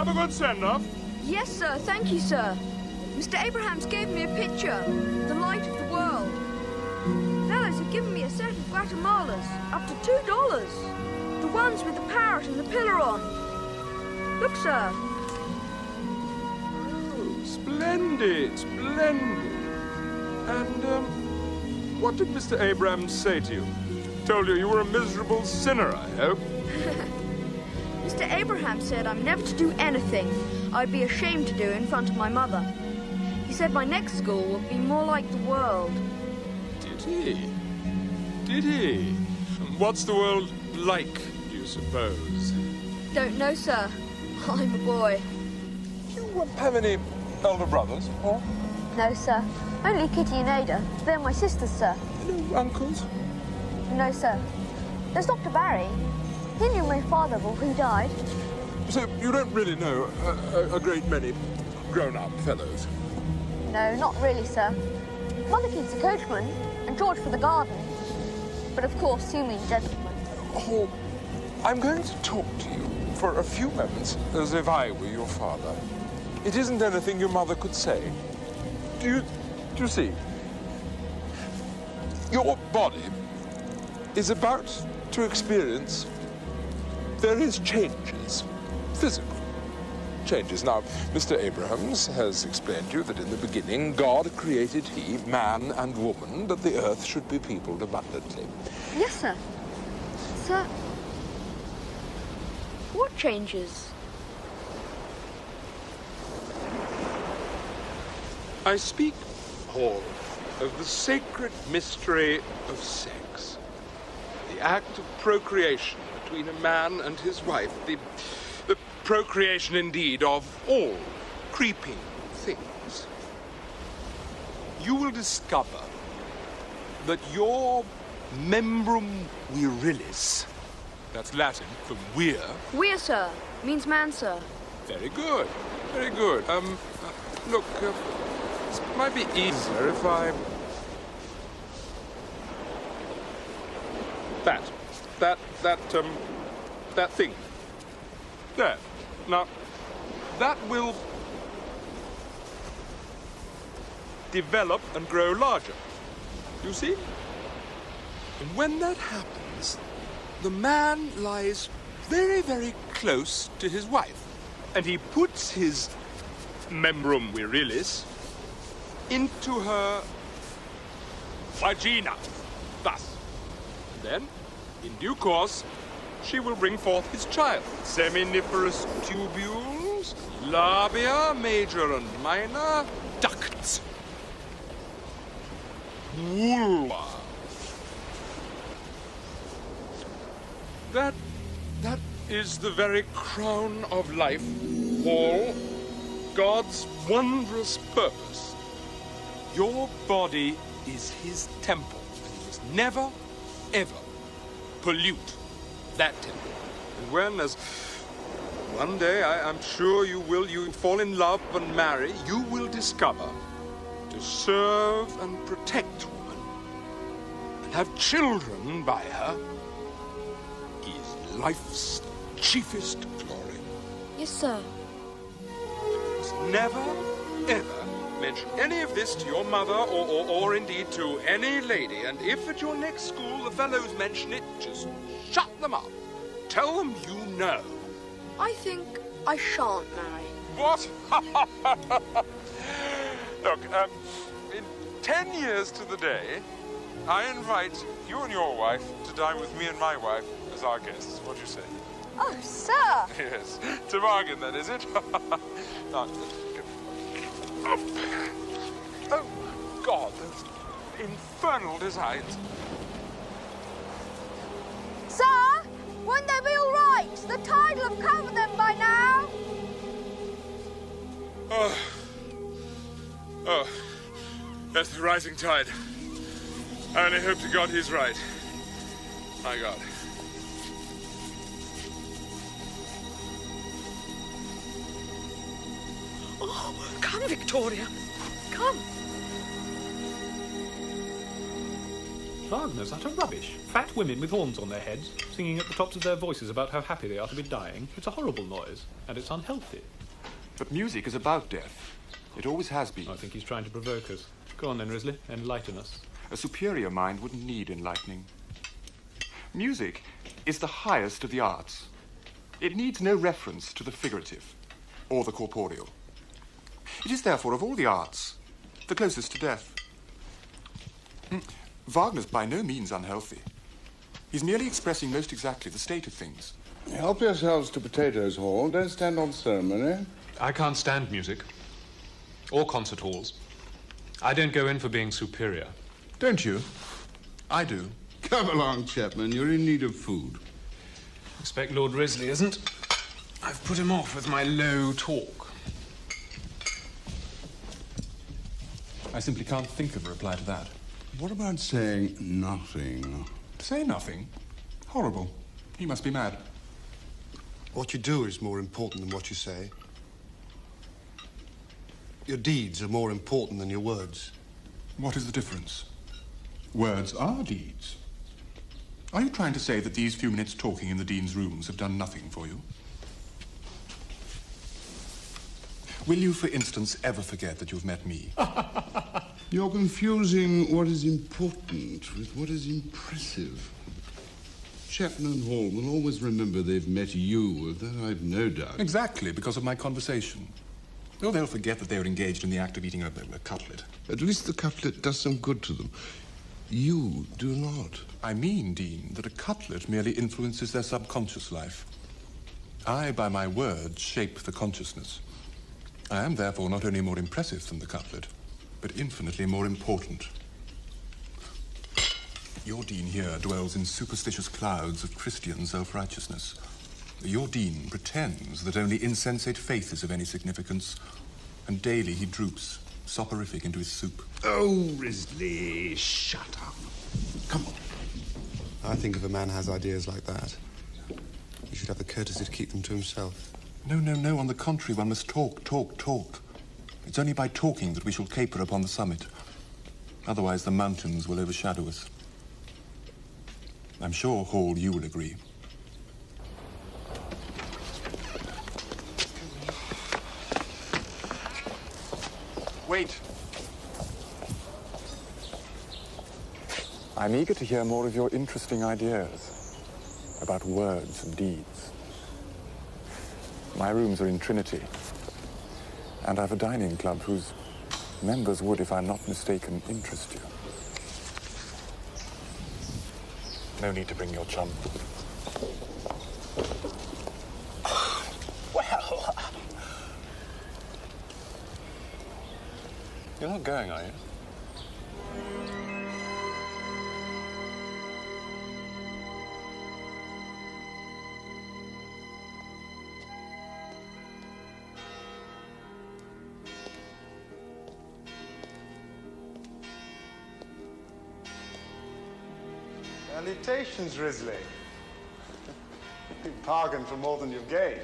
a good send-off? Yes, sir. Thank you, sir. Mr. Abrahams gave me a picture, the light of the world. Fellows have given me a set of Guatemalas, up to $2. The ones with the parrot and the pillar on. Look, sir. Oh, splendid, splendid. And, what did Mr. Abrahams say to you? Told you were a miserable sinner, I hope? Mr. Abrahams said I'm never to do anything I'd be ashamed to do in front of my mother. He said my next school would be more like the world. Did he? Did he? What's the world like, do you suppose? Don't know, sir. I'm a boy. Do you have any elder brothers, or? No, sir. Only Kitty and Ada. They're my sisters, sir. No uncles? No, sir. There's Dr. Barry. He knew my father before he died. So you don't really know a great many grown-up fellows? No, not really, sir. Mother keeps a coachman, and George for the garden. But of course, you mean gentlemen. Oh, I'm going to talk to you for a few moments as if I were your father. It isn't anything your mother could say. Do you see? Your body is about to experience various changes, physical changes. Now, Mr. Abrahams has explained to you that in the beginning, God created he, man and woman, that the earth should be peopled abundantly. Yes, sir. Sir, what changes? I speak, Paul, of the sacred mystery of sex. The act of procreation between a man and his wife. The procreation, indeed, of all creeping things. You will discover that your membrum virilis, that's Latin for weir. Weir, sir. Means man, sir. Very good, very good. Look, this might be easier if I... That thing. There. Now, that will develop and grow larger. You see? And when that happens, the man lies very, very close to his wife. And he puts his membrum virilis into her vagina. Thus. Then, in due course, she will bring forth his child. Seminiferous tubules, labia, major and minor, ducts. Vulva. That is the very crown of life, Paul. God's wondrous purpose. Your body is his temple, and he must never, ever pollute that temple. And when, as one day I'm sure you fall in love and marry, you will discover to serve and protect woman and have children by her is life's chiefest glory. Yes, sir. You must never, ever mention any of this to your mother or indeed to any lady. And if at your next school the fellows mention it, just shut them up. Tell them you know. I think I shan't marry. What? Look, in 10 years to the day, I invite you and your wife to dine with me and my wife as our guests. What do you say? Oh, sir! Yes. It's a bargain, then, is it? Now, oh, God, those infernal designs. Sir, wouldn't they be all right? The tide will have covered them by now. Oh, that's the rising tide. I only hope to God he's right. My God. Oh, come, Victoria. Come. Wagner's utter rubbish. Fat women with horns on their heads, singing at the tops of their voices about how happy they are to be dying. It's a horrible noise, and it's unhealthy. But music is about death. It always has been. I think he's trying to provoke us. Go on then, Risley. Enlighten us. A superior mind wouldn't need enlightening. Music is the highest of the arts. It needs no reference to the figurative or the corporeal. It is therefore, of all the arts, the closest to death. Wagner's by no means unhealthy. He's merely expressing most exactly the state of things. Help yourselves to potatoes, Hall. Don't stand on ceremony. I can't stand music. Or concert halls. I don't go in for being superior. Don't you? I do. Come along, Chapman. You're in need of food. Expect Lord Risley isn't. I've put him off with my low talk. I simply can't think of a reply to that. What about saying nothing? Say nothing? Horrible. He must be mad. What you do is more important than what you say. Your deeds are more important than your words. What is the difference? Words are deeds. Are you trying to say that these few minutes talking in the Dean's rooms have done nothing for you? Will you, for instance, ever forget that you've met me? You're confusing what is important with what is impressive. Chapman and Hall will always remember they've met you, of that I've no doubt. Exactly, because of my conversation. Or they'll forget that they were engaged in the act of eating a cutlet. At least the cutlet does some good to them. You do not. I mean, Dean, that a cutlet merely influences their subconscious life. I, by my words, shape the consciousness. I am therefore not only more impressive than the cutlet, but infinitely more important. Your Dean here dwells in superstitious clouds of Christian self-righteousness. Your Dean pretends that only insensate faith is of any significance, and daily he droops, soporific, into his soup. Oh, Risley, shut up. Come on. I think if a man has ideas like that, he should have the courtesy to keep them to himself. No, no, no. On the contrary, one must talk, talk, talk. It's only by talking that we shall caper upon the summit. Otherwise, the mountains will overshadow us. I'm sure, Hall, you will agree. Wait. I'm eager to hear more of your interesting ideas about words and deeds. My rooms are in Trinity, and I've a dining club whose members would, if I'm not mistaken, interest you. No need to bring your chum. Well... You're not going, are you? Salutations, Risley. You bargained for more than you've gained.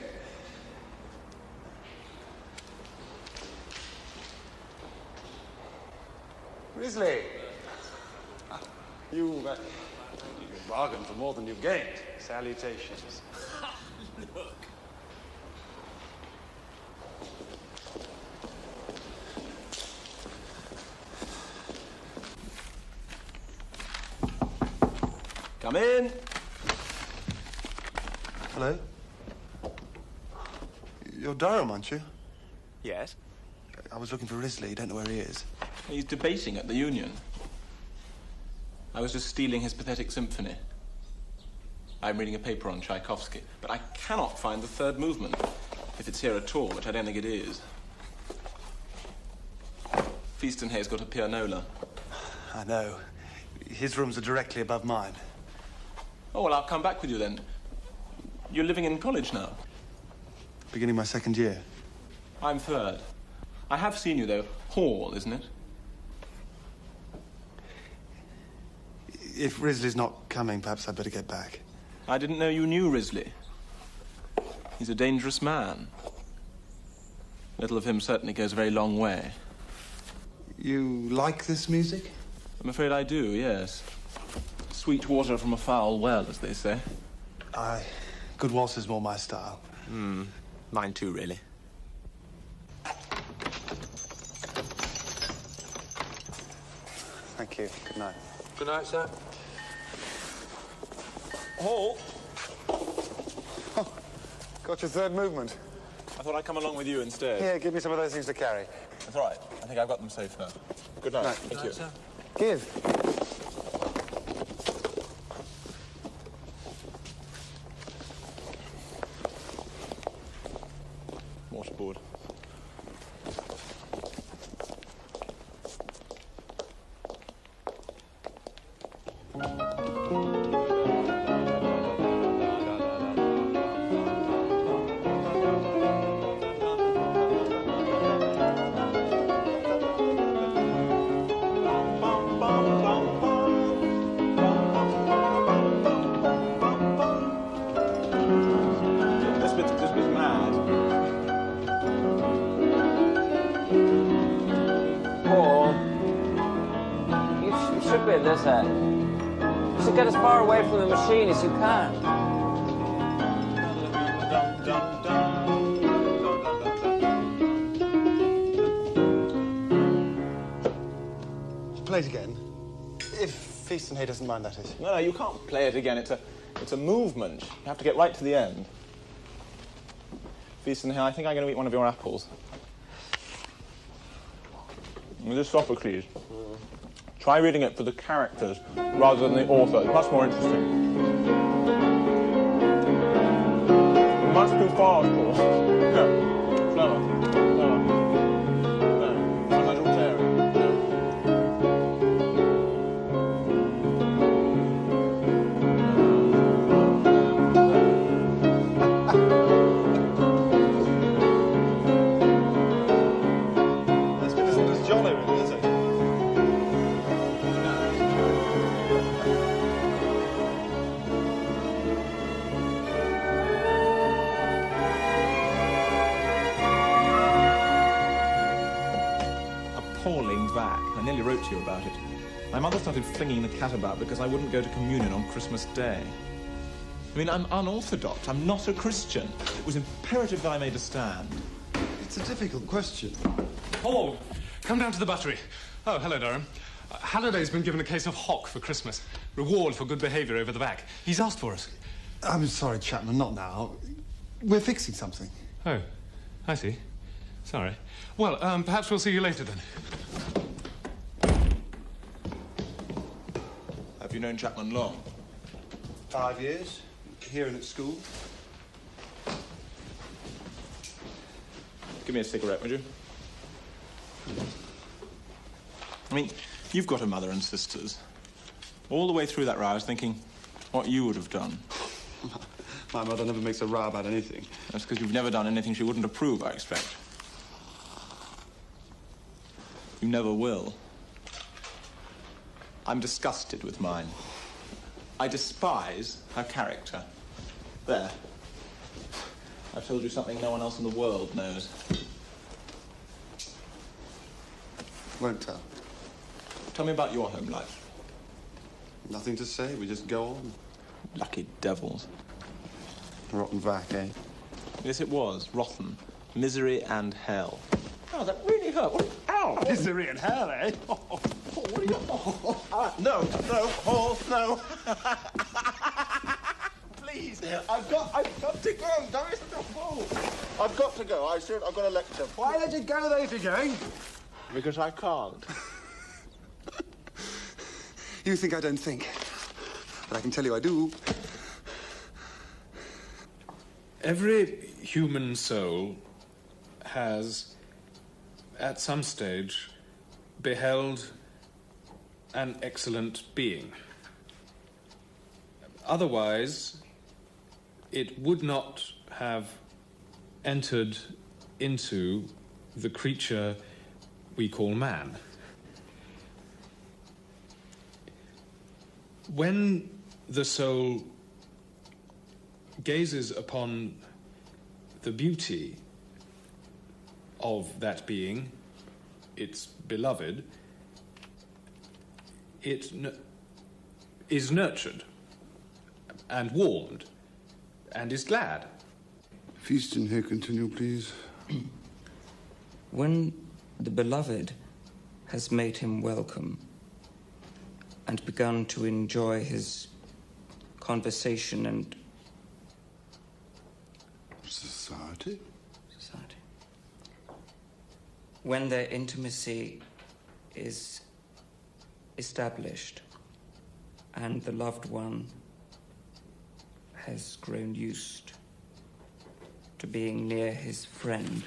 Risley, you bargained for more than you've gained. Salutations. Look. Come in. Hello. You're Durham, aren't you? Yes? I was looking for Risley. You don't know where he is. He's debating at the Union. I was just stealing his pathetic symphony. I'm reading a paper on Tchaikovsky, but I cannot find the third movement. If it's here at all, which I don't think it is. Feastonhay's got a pianola. I know. His rooms are directly above mine. Oh, well, I'll come back with you then. You're living in college now? Beginning my second year. I'm third. I have seen you, though. Hall, isn't it? If Risley's not coming, perhaps I'd better get back. I didn't know you knew Risley. He's a dangerous man. Little of him certainly goes a very long way. You like this music? I'm afraid I do, yes. Sweet water from a foul well, as they say. Aye. Good waltz is more my style. Mine too, really. Thank you. Good night. Good night, sir. Hall, Got your third movement. I thought I'd come along with you instead. Here, give me some of those things to carry. That's all right. I think I've got them safe now. Good night. Night. Thank you. Sir. Give. Waterboard. This bit's mad. Paul, you should be at this end. You should get as far away from the machine as you can. Play it again. If Feast and Hay doesn't mind, that is. No, you can't play it again. It's a movement. You have to get right to the end. Feast and Hay, I think I'm going to eat one of your apples. This is Sophocles. Try reading it for the characters rather than the author. It's much more interesting. Much too fast, Paul. No, slower. Slower. No, I'm a little tearing. This bit isn't as jolly, really, is it? Appalling vac. I nearly wrote to you about it. My mother started flinging the cat about because I wouldn't go to communion on Christmas Day. I mean, I'm unorthodox. I'm not a Christian. It was imperative that I made a stand. It's a difficult question. Paul, come down to the buttery. Oh, hello, Durham. Halliday's been given a case of hock for Christmas. Reward for good behaviour over the back. He's asked for us. I'm sorry, Chapman, not now. We're fixing something. Oh, I see. Sorry. Well, perhaps we'll see you later then. Have you known Chapman long? 5 years, here and at school. Give me a cigarette, would you? I mean, you've got a mother and sisters. All the way through that row, I was thinking what you would have done. My mother never makes a row about anything. That's because you've never done anything she wouldn't approve, I expect. You never will. I'm disgusted with mine. I despise her character. There. I've told you something no one else in the world knows. Won't tell. Tell me about your home life. Nothing to say, we just go on. Lucky devils. Rotten vac, eh? Yes, it was. Rotten. Misery and hell. Oh, that really hurt. What? Ow! Misery and hell, eh? Oh, what are you... no, Paul, no. Please, I've got to go. Don't listen to Paul. I've got to go. I've got a lecture. Why don't you go there if you're going? Because I can't. You think I don't think. But I can tell you I do. Every human soul has, at some stage, beheld an excellent being. Otherwise, it would not have entered into the creature we call man. When the soul gazes upon the beauty of that being, its beloved, it is nurtured and warmed and is glad. Feast and Hay, continue, please. When the beloved has made him welcome, and begun to enjoy his conversation and society. When their intimacy is established and the loved one has grown used to being near his friend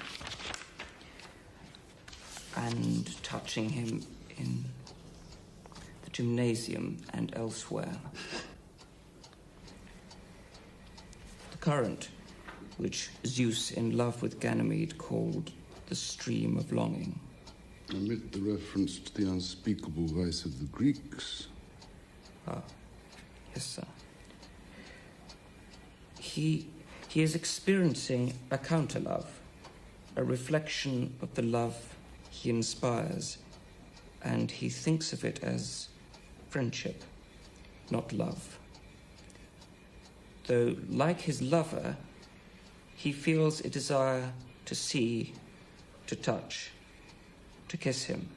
and touching him in the gymnasium and elsewhere. The current, which Zeus in love with Ganymede called the stream of longing. Omit the reference to the unspeakable vice of the Greeks. Ah, yes, sir. He is experiencing a counter-love, a reflection of the love he inspires, and he thinks of it as friendship, not love. Though, like his lover, he feels a desire to see, to touch, to kiss him.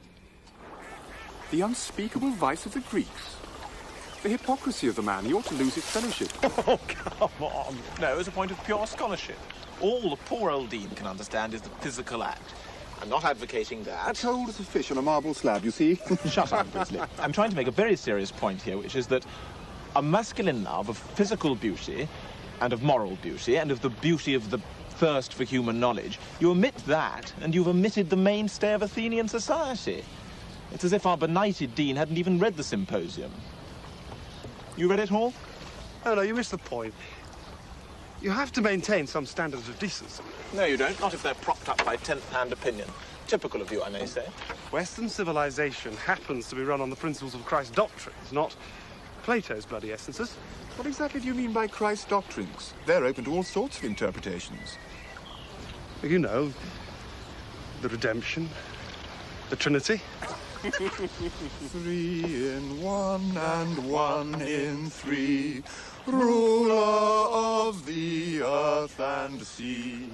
The unspeakable vice of the Greeks. The hypocrisy of the man. He ought to lose his fellowship. Oh, come on. No, as a point of pure scholarship. All the poor old Dean can understand is the physical act. I'm not advocating that. Cold as a fish on a marble slab, you see. Shut up, Grizzly. I'm trying to make a very serious point here, which is that a masculine love of physical beauty and of moral beauty and of the beauty of the thirst for human knowledge, you omit that and you've omitted the mainstay of Athenian society. It's as if our benighted Dean hadn't even read the Symposium. You read it, Hall? Oh, no, you missed the point. You have to maintain some standards of decency. No, you don't. Not if they're propped up by 10th-hand opinion. Typical of you, I may say. Western civilization happens to be run on the principles of Christ's doctrines, not Plato's bloody essences. What exactly do you mean by Christ's doctrines? They're open to all sorts of interpretations. You know, the redemption, the Trinity. 3 in 1 and 1 in 3, ruler of the earth and sea.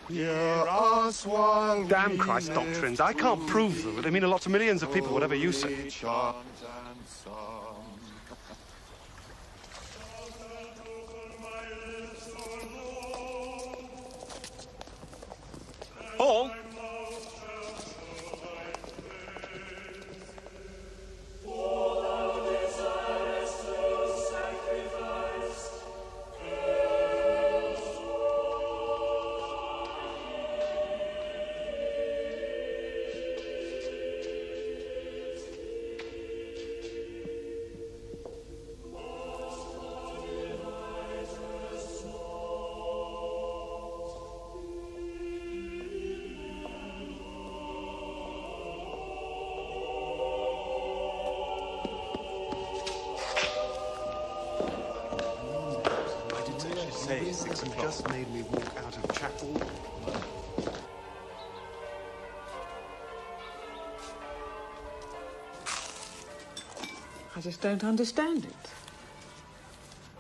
Hear us while Damn Christ's doctrines. I can't prove them, but they mean a lot to millions of people, whatever you say. Chant and song. Hall? Just made me walk out of chapel. I just don't understand it.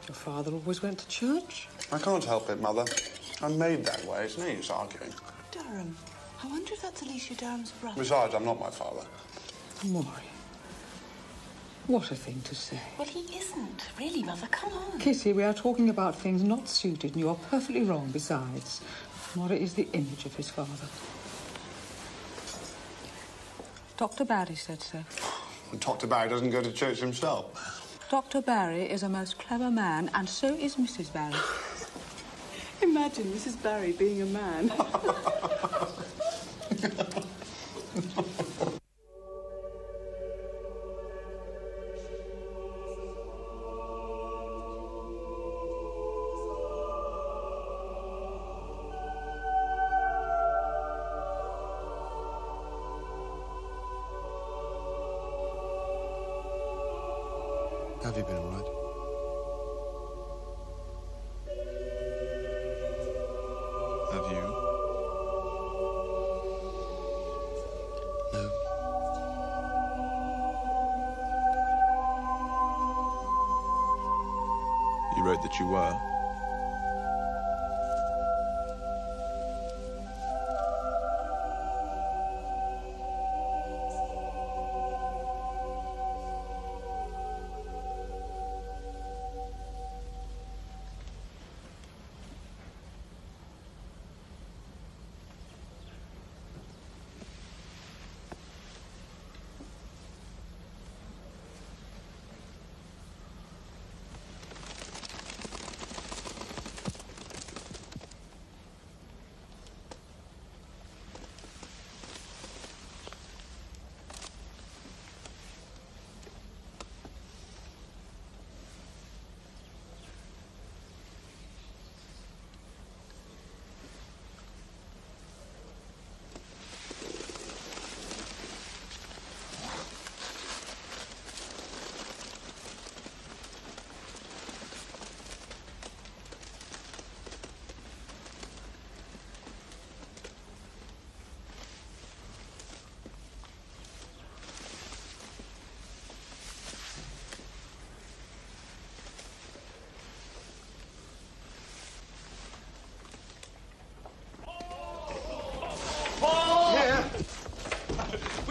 Your father always went to church? I can't help it, Mother. I'm made that way. It's no use arguing. Durham. I wonder if that's Alicia Durham's brother. Besides, I'm not my father. Maury. What a thing to say. Well, he isn't. Really, Mother, come on. Kitty, we are talking about things not suited, and you are perfectly wrong besides. Maury is the image of his father. Dr. Barry said so. Dr. Barry doesn't go to church himself. Dr. Barry is a most clever man, and so is Mrs. Barry. Imagine Mrs. Barry being a man. Have you been all right? Have you? No. You wrote that you were.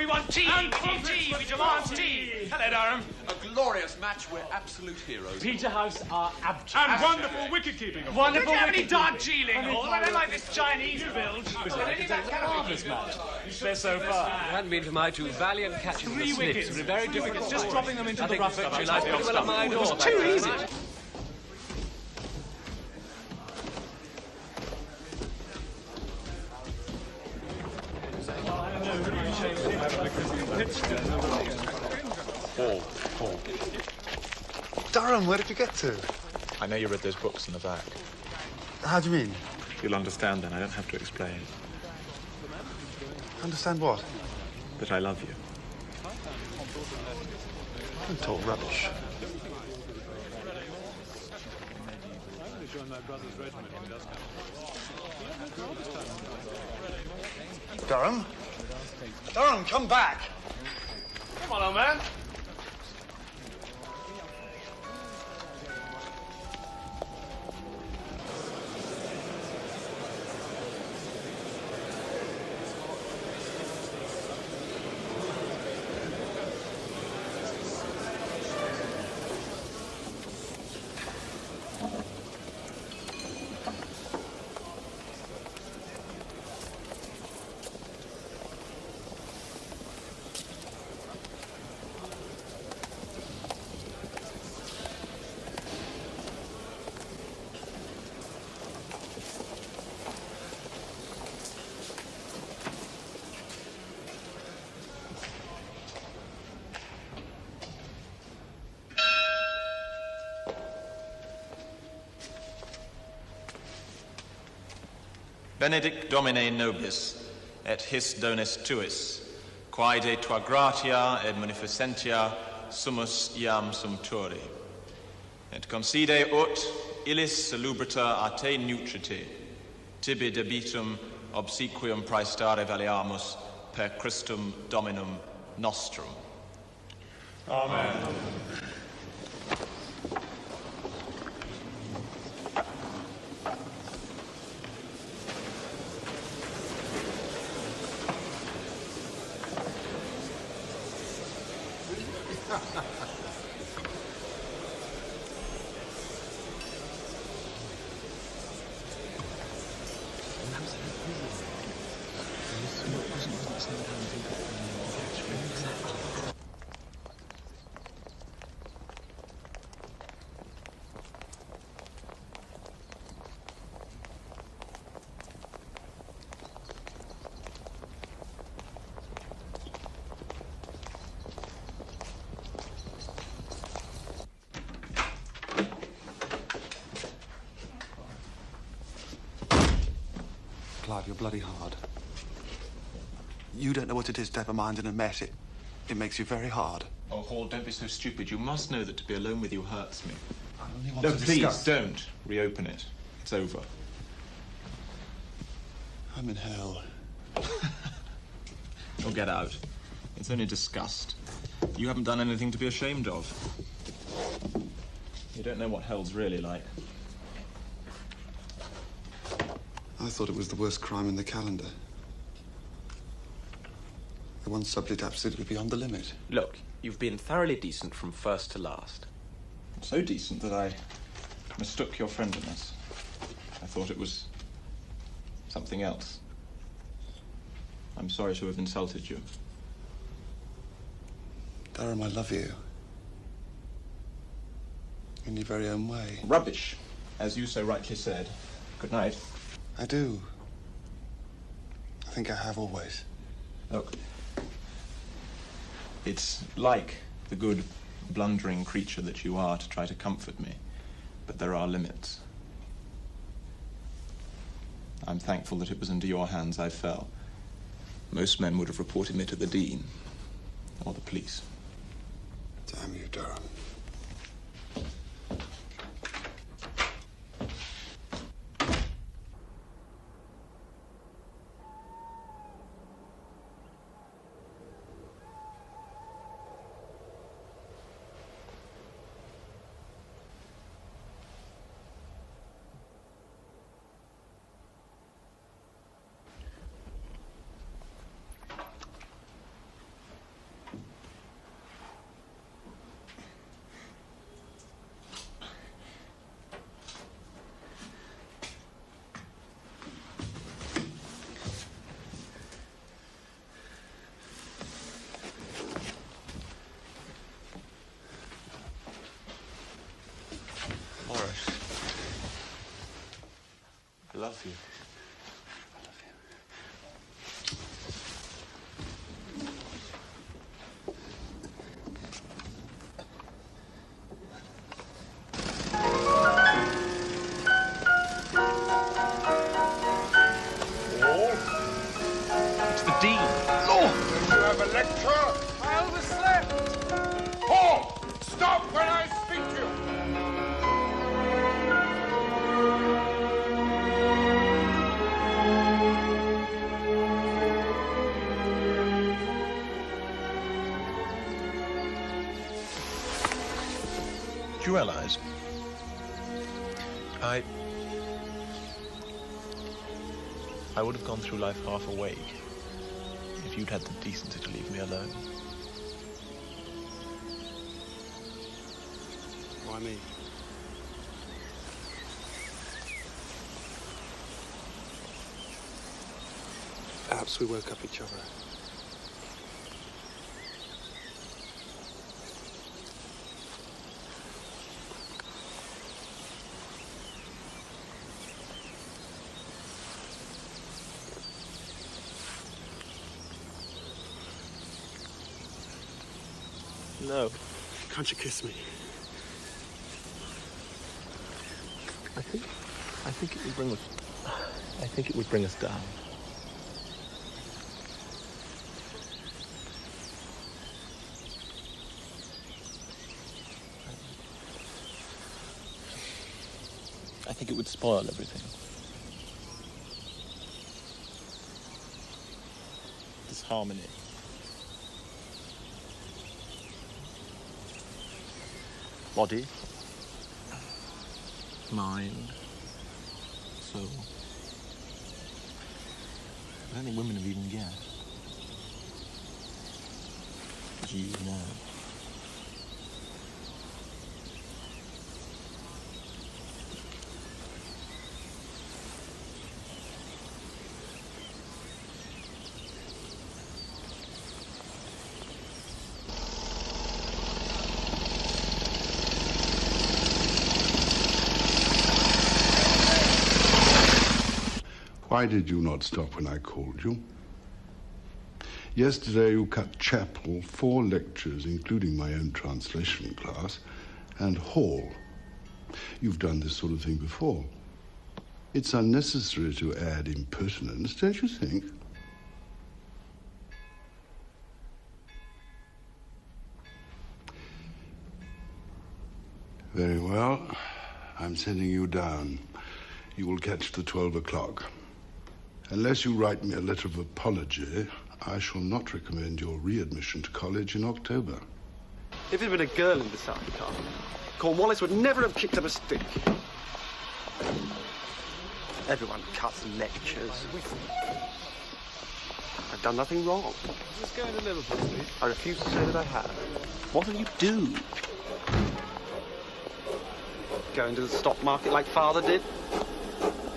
want tea! And we need tea! We demand tea! Hello, Durham. A glorious match. We're absolute heroes. Peterhouse are abject. And wonderful wicket-keeping. Wonderful wicket-keeping. Darjeeling Hall. I don't like this Chinese build. Marvellous match. Best so far. It hadn't been for my two valiant catches of the slips. Very different. Just dropping them into the rough. She lies pretty well at my door. It's too easy. Paul. Durham, where did you get to? I know you read those books in the back. How do you mean? You'll understand then. I don't have to explain. Understand what? That I love you. Don't talk rubbish. Durham? Durham, come back! Come on, old man. Benedict Domine nobis, et his donis tuis, quae de tua gratia et munificentia sumus iam sumpturi. Et concede ut illis salubrita a te nutrite, tibi debitum obsequium praestare valeamus per Christum Dominum nostrum. Amen. Clive, you're bloody hard. You don't know what it is to have a mind in a mess. It makes you very hard. Oh, Hall, don't be so stupid. You must know that to be alone with you hurts me. I only want No, to please, discuss. don't. Reopen it. It's over. I'm in hell. Or get out. It's only disgust. You haven't done anything to be ashamed of. You don't know what hell's really like. I thought it was the worst crime in the calendar. The one subject absolutely beyond the limit. Look, you've been thoroughly decent from first to last. So decent that I mistook your friendliness. I thought it was something else. I'm sorry to have insulted you. Durham, I love you. In your very own way. Rubbish, as you so rightly said. Good night. I do. I think I have always. Look, it's like the good, blundering creature that you are to try to comfort me, but there are limits. I'm thankful that it was into your hands I fell. Most men would have reported me to the Dean or the police. Damn you, Durham. love you. It's the Dean. Lord! Don't you have a lecture? I overslept. Paul! Stop when I speak to you! Do you realise? I would have gone through life half awake if you'd had the decency to leave me alone. Why me? Perhaps we woke up each other. No. Can't you kiss me? I think it would bring us. I think it would bring us down. I think it would spoil everything. This harmony. Body, mind, soul. I don't think women have even guessed. You know. Why did you not stop when I called you? Yesterday you cut chapel, 4 lectures, including my own translation class, and hall. You've done this sort of thing before. It's unnecessary to add impertinence, don't you think? Very well. I'm sending you down. You will catch the 12 o'clock. Unless you write me a letter of apology, I shall not recommend your readmission to college in October. If there'd been a girl in the sidecar, Cornwallis would never have kicked up a stick. Everyone cuts lectures. I've done nothing wrong. Just going a little bit, please. I refuse to say that I have. What'll you do? Go into the stock market like Father did?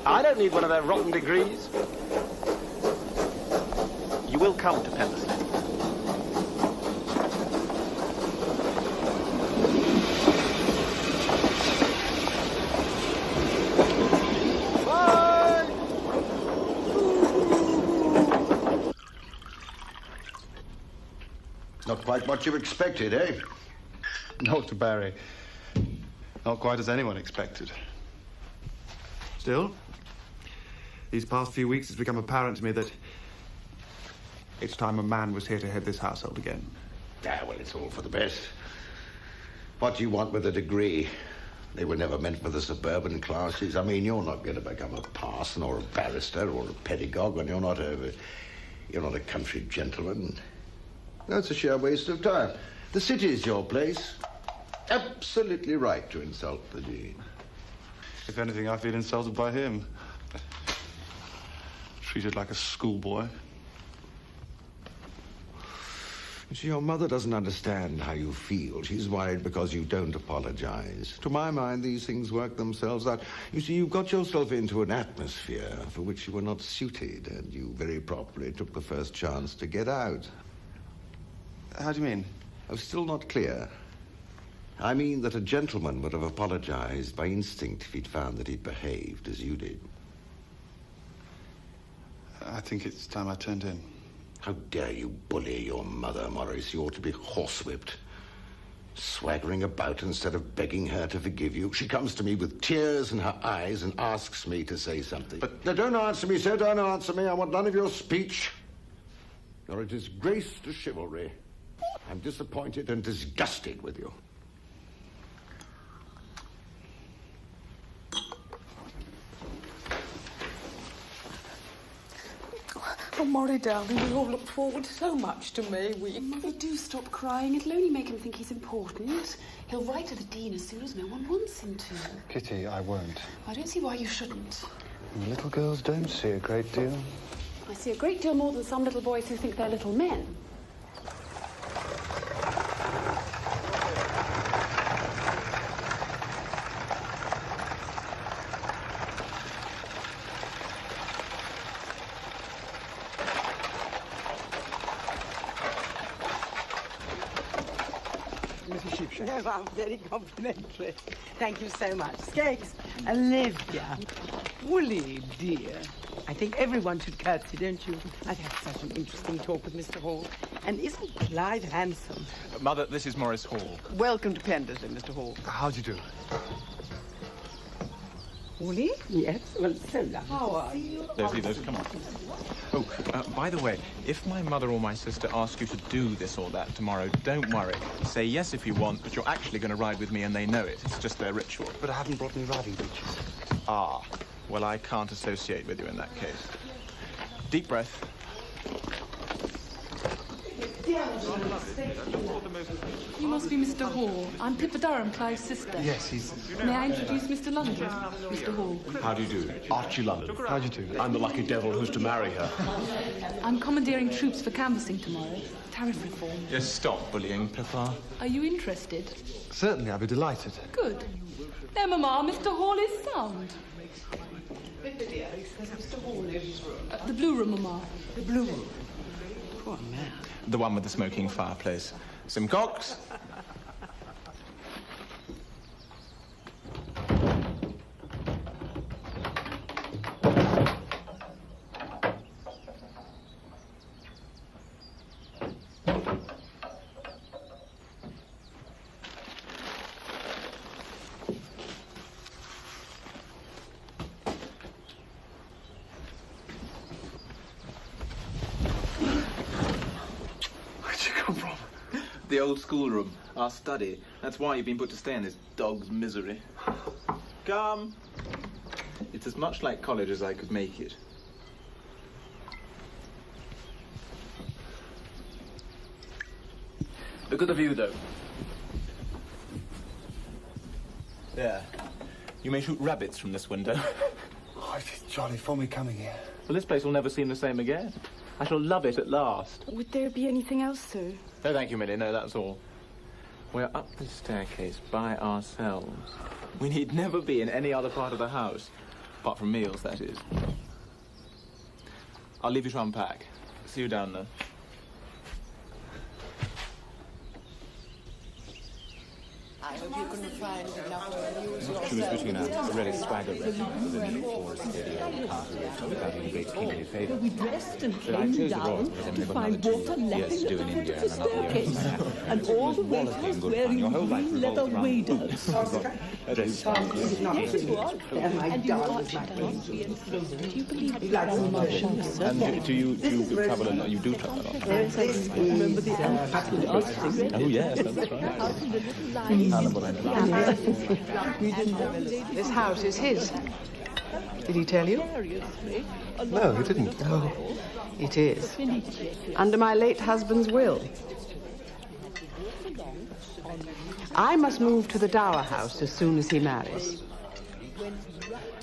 I don't need one of their rotten degrees. You will come to Pemberley. Bye! Not quite what you expected, eh? Dr. Barry. Not quite as anyone expected. Still, these past few weeks it's become apparent to me that it's time a man was here to head this household again. Ah, well, it's all for the best. What do you want with a degree? They were never meant for the suburban classes. I mean, you're not going to become a parson or a barrister or a pedagogue when you're not a country gentleman. That's a sheer waste of time. The city's your place. Absolutely right to insult the Dean. If anything, I feel insulted by him. Treated like a schoolboy. You see, your mother doesn't understand how you feel. She's worried because you don't apologize. To my mind, these things work themselves out. You see, you got yourself into an atmosphere for which you were not suited, and you very properly took the first chance to get out. How do you mean? I'm still not clear. I mean that a gentleman would have apologized by instinct if he'd found that he'd behaved as you did. I think it's time I turned in. How dare you bully your mother, Maurice? You ought to be horsewhipped. Swaggering about instead of begging her to forgive you. She comes to me with tears in her eyes and asks me to say something. But now, don't answer me, sir. Don't answer me. I want none of your speech. You're a disgrace to chivalry. I'm disappointed and disgusted with you. Oh, Maury, darling, we all look forward so much to May week. Mother, do stop crying. It'll only make him think he's important. He'll write to the Dean as soon as no one wants him to. Kitty, I won't. I don't see why you shouldn't. Little girls don't see a great deal. I see a great deal more than some little boys who think they're little men. Oh, I'm very complimentary. Thank you so much. Skeggs, Olivia, Woolly, dear. I think everyone should curtsy, don't you? I've had such an interesting talk with Mr. Hall. And isn't Clive handsome? Mother, this is Maurice Hall. Welcome to Pendersley, Mr. Hall. How do you do? Woolly? Yes, well, so lovely. How are you? Those, come on. Oh, by the way, if my mother or my sister ask you to do this or that tomorrow, don't worry. Say yes if you want, but you're actually going to ride with me and they know it. It's just their ritual. But I haven't brought any riding breeches. Ah, well, I can't associate with you in that case. Deep breath. You must be Mr. Hall. I'm Pippa Durham, Clive's sister. Yes, he's... May I introduce Mr. London? Mr. Hall. How do you do? Archie London. How do you do? I'm the lucky devil who's to marry her. I'm commandeering troops for canvassing tomorrow. Tariff reform. Yes, stop bullying, Pippa. Are you interested? Certainly, I'd be delighted. Good. There, Mamma, Mr. Hall is sound. Pippa, dear, does Mr. Hall know his room? The blue room, Mamma. The blue room? Poor man. The one with the smoking fireplace. Simcox. The old schoolroom, our study. That's why you've been put to stay in this dog's misery. Come. It's as much like college as I could make it. Look at the view, though. There. You may shoot rabbits from this window. Oh, it's jolly for me coming here. Well, this place will never seem the same again. I shall love it at last. Would there be anything else, sir? No, thank you, Millie. No, that's all. We're up the staircase by ourselves. We need never be in any other part of the house. Apart from meals, that is. I'll leave you to unpack. See you down there. I hope you can find enough to amuse yourself. She was between a really swagger regiment with a new force without any great kingly favour. We dressed and But I came chose the down Royals because I'm to able find another water 2 years lapping to do at in the foot India of the and another year in staircase. Africa. And all the waiters Walloping good fun. wearing Your whole life green revolves leather around waders. Dress Yes, it was. And you watched it. Do you believe it? And do you travel a lot? You do travel a lot? Yes, I remember the elf. Oh, yes, that's right. This house is his. Did he tell you? No, he didn't. Oh, it is. Under my late husband's will. I must move to the Dower House as soon as he marries.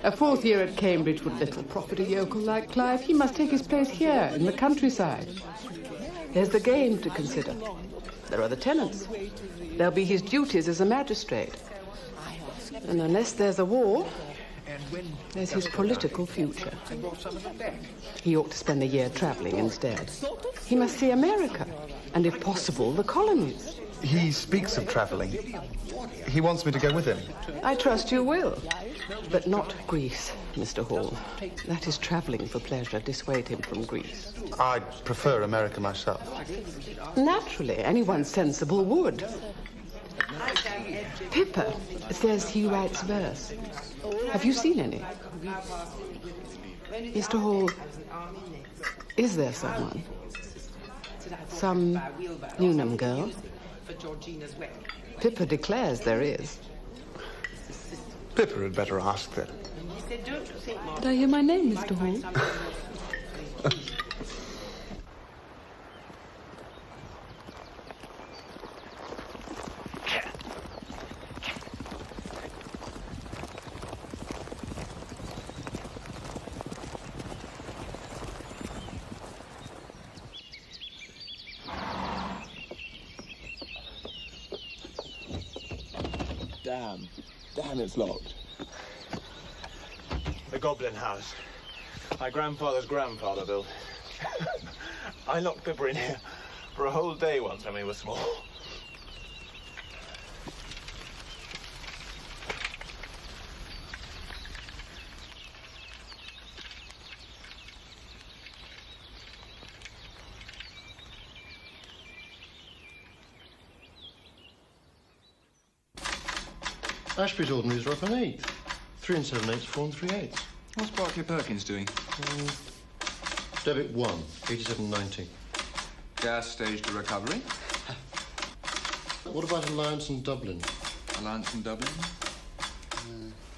A 4th year at Cambridge would little profit a yokel like Clive. He must take his place here, in the countryside. There's the game to consider. There are the tenants. There'll be his duties as a magistrate. And unless there's a war, there's his political future. He ought to spend a year traveling instead. He must see America, and if possible, the colonies. He speaks of travelling. He wants me to go with him. I trust you will. But not Greece, Mr. Hall. That is travelling for pleasure. Dissuade him from Greece. I'd prefer America myself. Naturally, anyone sensible would. Pippa says he writes verse. Have you seen any? Mr. Hall, is there someone? Some Newnham girl? Pippa declares there is. Pippa had better ask then. Did I hear my name, Mr. Hall? Damn, it's locked. The Goblin House. My grandfather's grandfather built. I locked Pippa in here for a whole day once when we were small. Ashby's ordinaries are up an 8. 3 7/8, 4 3/8. What's Barclay Perkins doing? Debit 1, 87.90. Gas stage to recovery. What about Alliance and Dublin? Alliance and Dublin.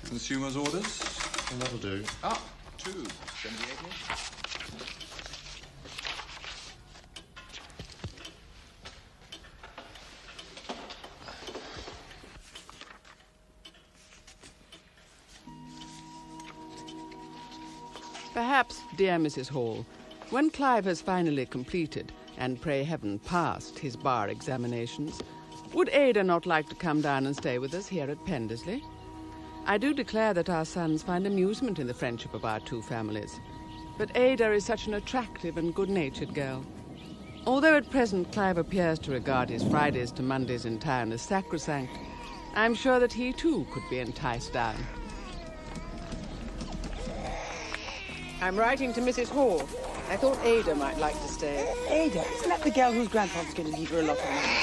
Consumers' orders. And that'll do. Up to 78. Perhaps, dear Mrs. Hall, when Clive has finally completed, and pray heaven passed, his bar examinations, would Ada not like to come down and stay with us here at Pendersley? I do declare that our sons find amusement in the friendship of our two families, but Ada is such an attractive and good-natured girl. Although at present Clive appears to regard his Fridays to Mondays in town as sacrosanct, I'm sure that he too could be enticed down. I'm writing to Mrs. Hall. I thought Ada might like to stay. Ada, isn't that the girl whose grandfather's going to leave her a lot of money?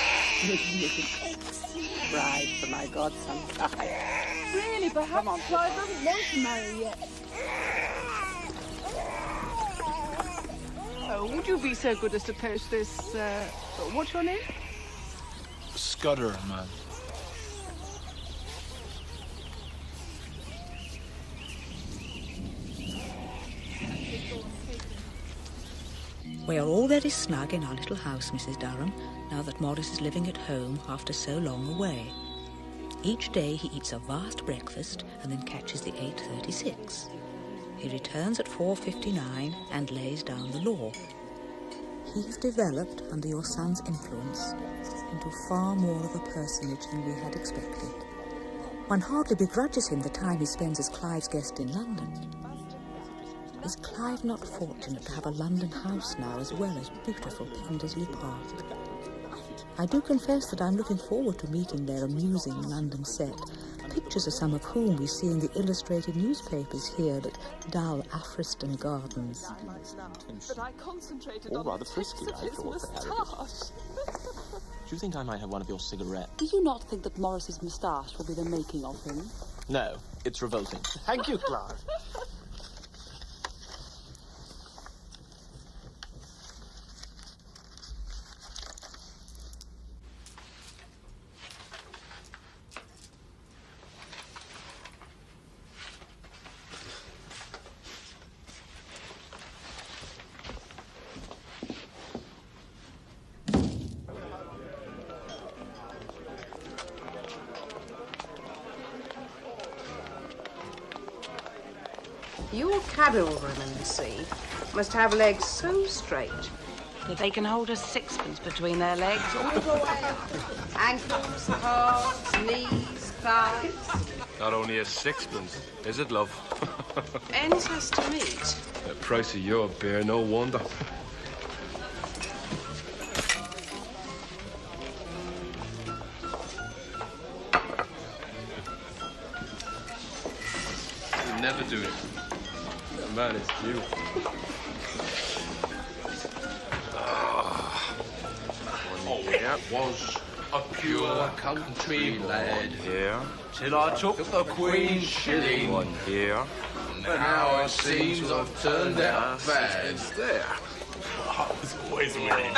Bride for my godson. Really, perhaps Clive doesn't want to marry yet. Oh, would you be so good as to post this, what's your name? Scudder, man. We are all very snug in our little house, Mrs. Durham, now that Maurice is living at home after so long away. Each day he eats a vast breakfast and then catches the 8:36. He returns at 4:59 and lays down the law. He has developed, under your son's influence, into far more of a personage than we had expected. One hardly begrudges him the time he spends as Clive's guest in London. Is Clive not fortunate to have a London house now as well as beautiful Pendersley Park? I do confess that I'm looking forward to meeting their amusing London set, pictures of some of whom we see in the illustrated newspapers here at dull Afriston Gardens. But I concentrated All on rather the frisky, tips of I his thought, for moustache. Do you think I might have one of your cigarettes? Do you not think that Maurice's moustache will be the making of him? No, it's revolting. Thank you, Clive. Your cavalrymen, see, must have legs so straight that they can hold a sixpence between their legs all the way up. Ankles, calves, knees, thighs. Not only a sixpence, is it, love? Ends has to meet. The price of your beer, no wonder. never do it. That man is due. One here was a pure country lad. Here. Till I took the Queen's shilling. One here. But now it seems I've turned out bad. It's there. I was always winning.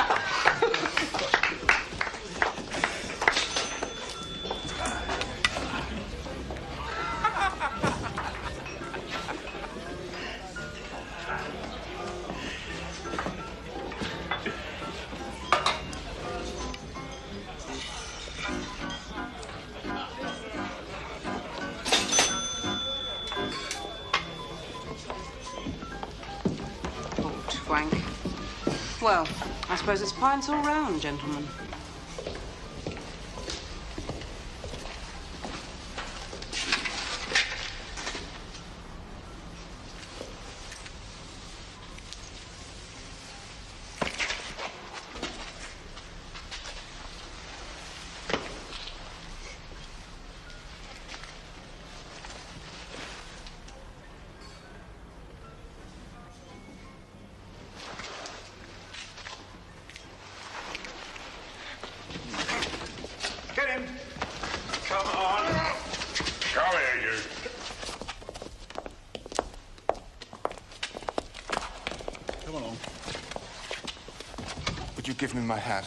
Wank. Well, I suppose it's pints all round, gentlemen. Give me my hat.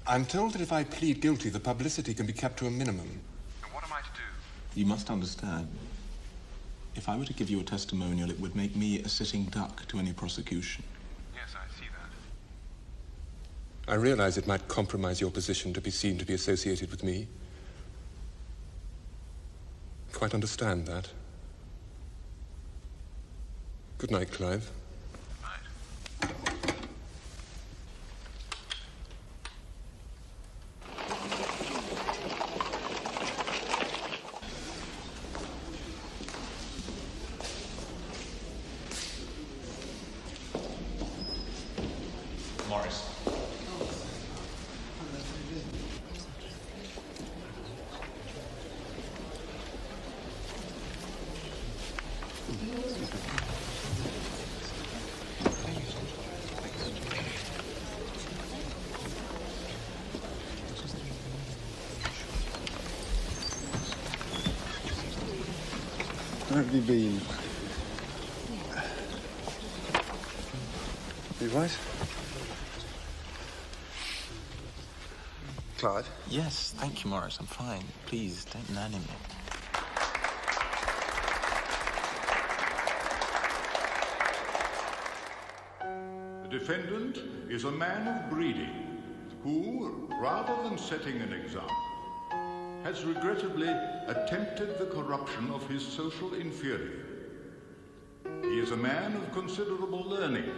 I'm told that if I plead guilty, the publicity can be kept to a minimum. And what am I to do? You must understand. If I were to give you a testimonial, it would make me a sitting duck to any prosecution. Yes, I see that. I realize it might compromise your position to be seen to be associated with me. Quite understand that. Good night, Clive. Maurice. Where have you been? You right? Clive? Yes, thank you, Maurice. I'm fine. Please, don't nanny me. The defendant is a man of breeding who, rather than setting an example, has regrettably attempted the corruption of his social inferior. He is a man of considerable learning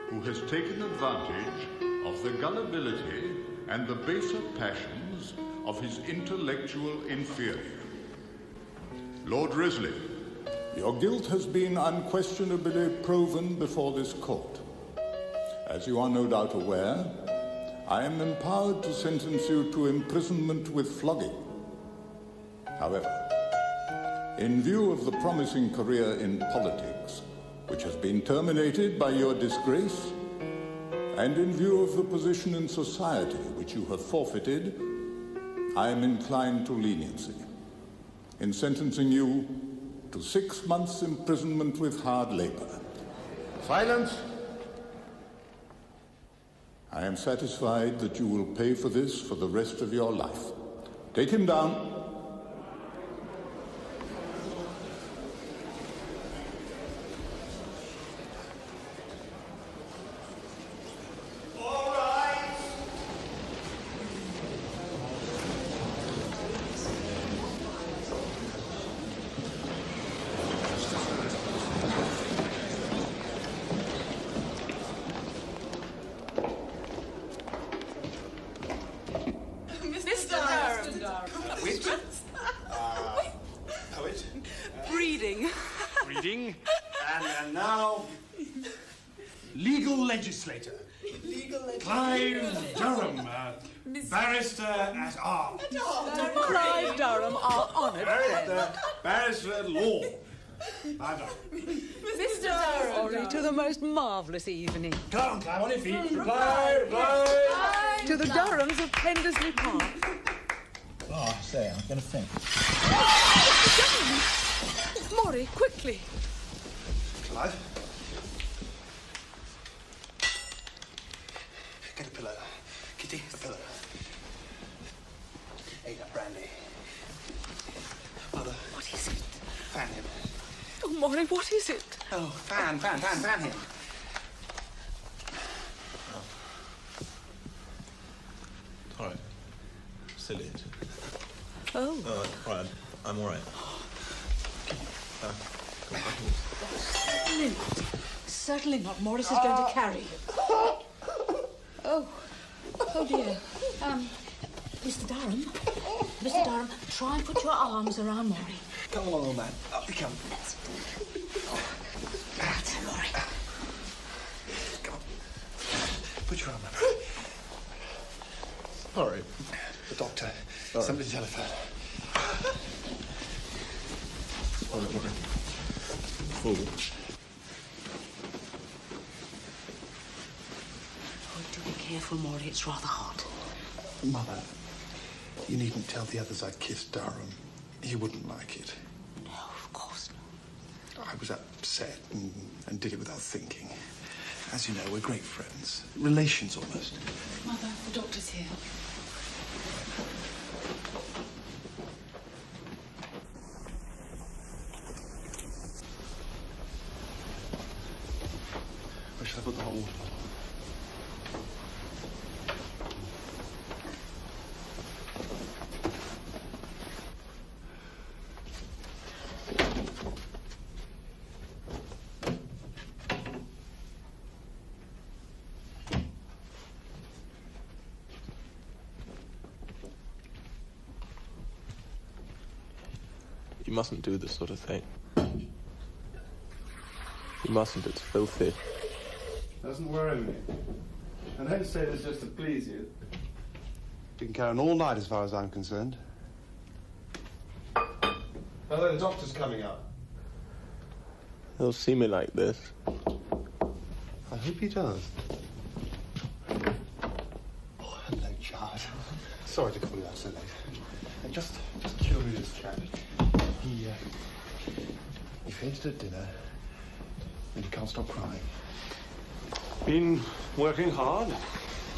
who has taken advantage of the gullibility and the baser passions of his intellectual inferior. Lord Risley, your guilt has been unquestionably proven before this court. As you are no doubt aware, I am empowered to sentence you to imprisonment with flogging. However, in view of the promising career in politics which has been terminated by your disgrace, and in view of the position in society which you have forfeited, I am inclined to leniency in sentencing you to 6 months' imprisonment with hard labor. Silence! I am satisfied that you will pay for this for the rest of your life. Take him down. Poet. Breeding. Breeding. And now, legal legislator. Clive Durham, barrister at arms. Clive Durham, our honoured friend. Barrister at law. Clive Durham. Mr. Durham. Sorry, to the most marvellous evening. Come on, Clive, on your feet. Reply, reply. To the Durhams of Pendersley Park. Oh, I say, I'm going to think. Maury, quickly. Clive. Get a pillow. Kitty, a pillow. Ada, brandy. Mother. What is it? Fan him. Oh, Maury, what is it? Oh, fan him. All right. Silly it. Oh. All right. I'm all right. Certainly not. Maurice is going to carry. Oh dear. Mr. Durham. Mr. Durham, try and put your arms around Maury. Come along, old man. Up you come. That's it, Maury. Come on. Put your arm up. All right. The doctor. All right. Somebody telephone. All right, Maury. Forward. Oh, do be careful, Maury. It's rather hot. Mother, you needn't tell the others I'd kissed Durham. He wouldn't like it. No, of course not. I was upset and did it without thinking. As you know, we're great friends. Relations, almost. Mother, the doctor's here. Where should I put the hot water? You mustn't do this sort of thing. You mustn't, it's filthy. Doesn't worry me. I don't say this just to please you. You can carry on all night as far as I'm concerned. Hello, the doctor's coming up. He'll see me like this. I hope he does. Oh, hello, child. Sorry to call you out so late. And just curious chap. He fainted at dinner, and he can't stop crying. Been working hard?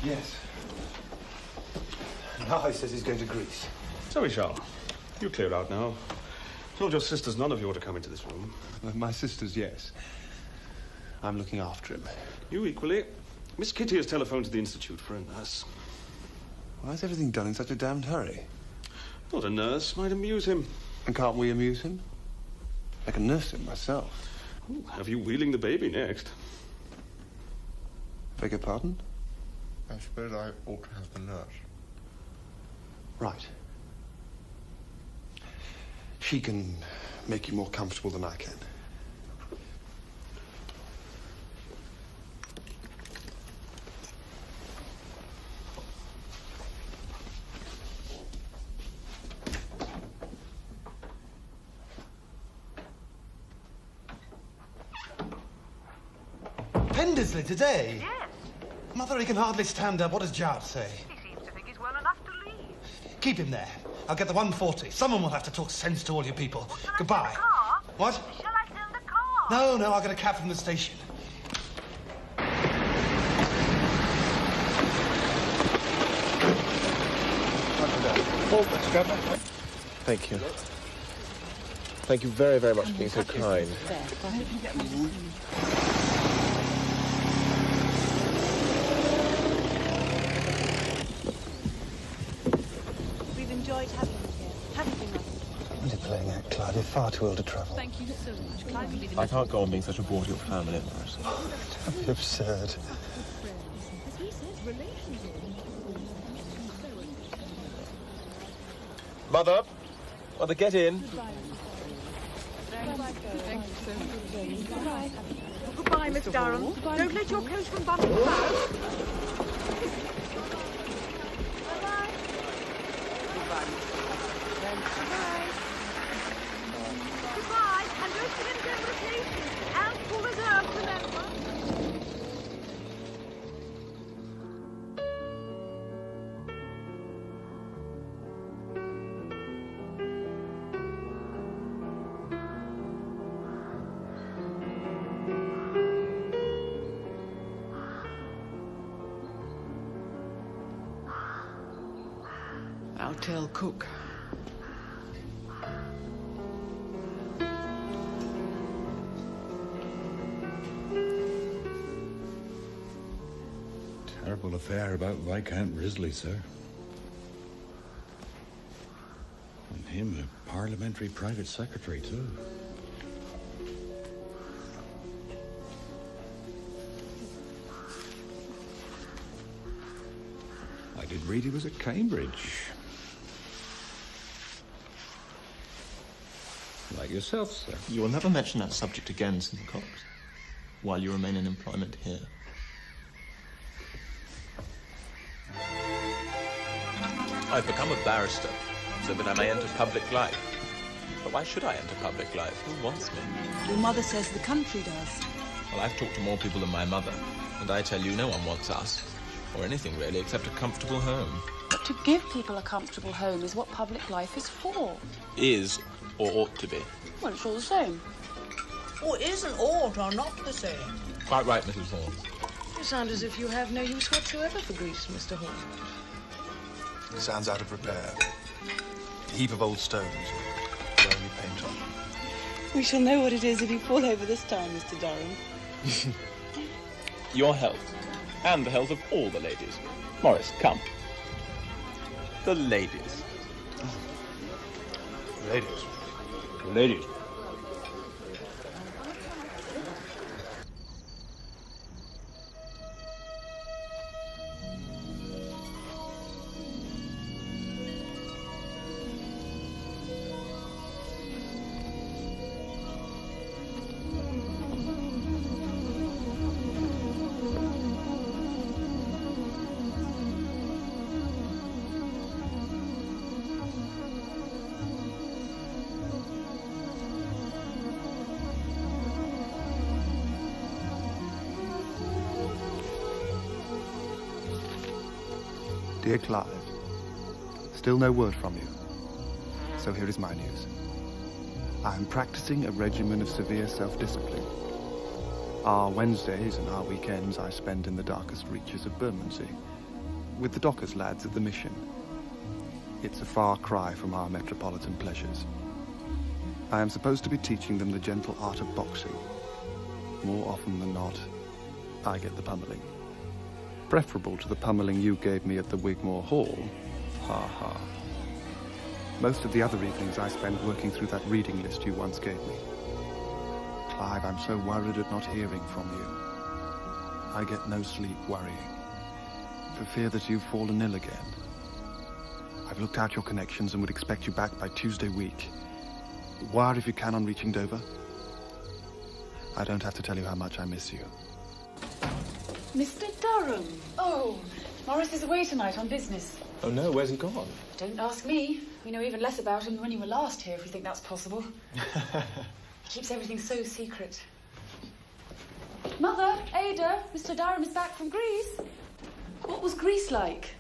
Yes. Now he says he's going to Greece. So we shall. You clear out now. Told your sisters none of you ought to come into this room. My sisters, yes. I'm looking after him. You equally. Miss Kitty has telephoned to the Institute for a nurse. Why is everything done in such a damned hurry? Thought a nurse might amuse him. And can't we amuse him? I can nurse him myself. Ooh, have you wheeling the baby next? Beg your pardon? I suppose I ought to have the nurse. Right. She can make you more comfortable than I can. stupendously today. Yes. Mother, he can hardly stand up. What does Jart say? He seems to think he's well enough to leave. Keep him there. I'll get the 140. Someone will have to talk sense to all you people. Well, Goodbye. Car? What? Shall I send the car? No, I'll get a cab from the station. Thank you. Thank you very, very much for being so kind. We've enjoyed having you here. Haven't we, Mother? What are you playing at, Clive? You're far too old to travel. Thank you so much. Clive will be the I can't go on being such a bore to your family, Maurice. Don't be absurd. Mother, get in. Goodbye, Miss Durham. Don't let your coachman bump you out. Goodbye, and don't forget to go to the station. And full reserves, remember. I'll tell Cook. Terrible affair about Viscount Risley, sir. And him a parliamentary private secretary, too. I did read he was at Cambridge. Like yourself, sir. You will never mention that subject again, St. Cox, while you remain in employment here. I've become a barrister, so that I may enter public life. But why should I enter public life? Who wants me? Your mother says the country does. Well, I've talked to more people than my mother, and I tell you, no one wants us. Or anything, really, except a comfortable home. But to give people a comfortable home is what public life is for. Is, or ought to be. Well, it's all the same. Or isn't ought or not the same? Quite right, Mrs. Hall. You sound as if you have no use whatsoever for Greece, Mr. Hall. It sounds out of repair. A heap of old stones. Only paint on. We shall know what it is if you fall over this time, Mr. Durham. Your health, and the health of all the ladies. Maurice, come. The ladies. Ladies. Ladies. Dear Clive, still no word from you. So here is my news. I am practicing a regimen of severe self-discipline. Our Wednesdays and our weekends I spend in the darkest reaches of Bermondsey, with the dockers lads at the mission. It's a far cry from our metropolitan pleasures. I am supposed to be teaching them the gentle art of boxing. More often than not, I get the pummeling. Preferable to the pummeling you gave me at the Wigmore Hall. Ha ha. Most of the other evenings I spend working through that reading list you once gave me. Clive, I'm so worried at not hearing from you. I get no sleep worrying, for fear that you've fallen ill again. I've looked out your connections and would expect you back by Tuesday week. Wire if you can on reaching Dover. I don't have to tell you how much I miss you. Mr. Durham! Oh, Maurice is away tonight on business. Oh no, where's he gone? Don't ask me. We know even less about him than when you were last here, if you think that's possible. He keeps everything so secret. Mother, Ada, Mr. Durham is back from Greece. What was Greece like?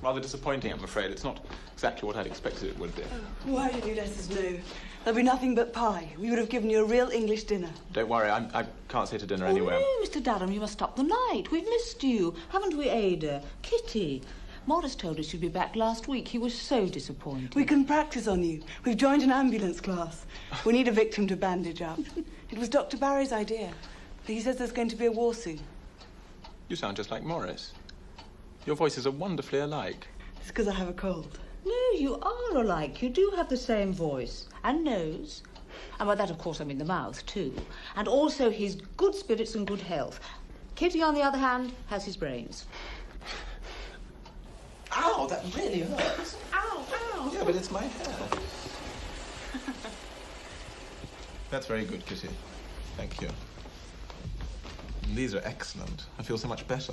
Rather disappointing, I'm afraid. It's not exactly what I'd expected it would be. Why did you let us know? There'll be nothing but pie. We would have given you a real English dinner. Don't worry, I can't stay to dinner anywhere. Oh, no, Mr. Durham, you must stop the night. We've missed you. Haven't we, Ada? Kitty. Maurice told us you'd be back last week. He was so disappointed. We can practice on you. We've joined an ambulance class. We need a victim to bandage up. It was Dr. Barry's idea. He says there's going to be a war soon. You sound just like Maurice. Your voices are wonderfully alike. It's because I have a cold. No, you are alike. You do have the same voice and nose. And by that, of course, I mean the mouth, too. And also his good spirits and good health. Kitty, on the other hand, has his brains. Ow, that really hurts. Ow, ow. Yeah, but it's my hair. That's very good, Kitty. Thank you. These are excellent. I feel so much better.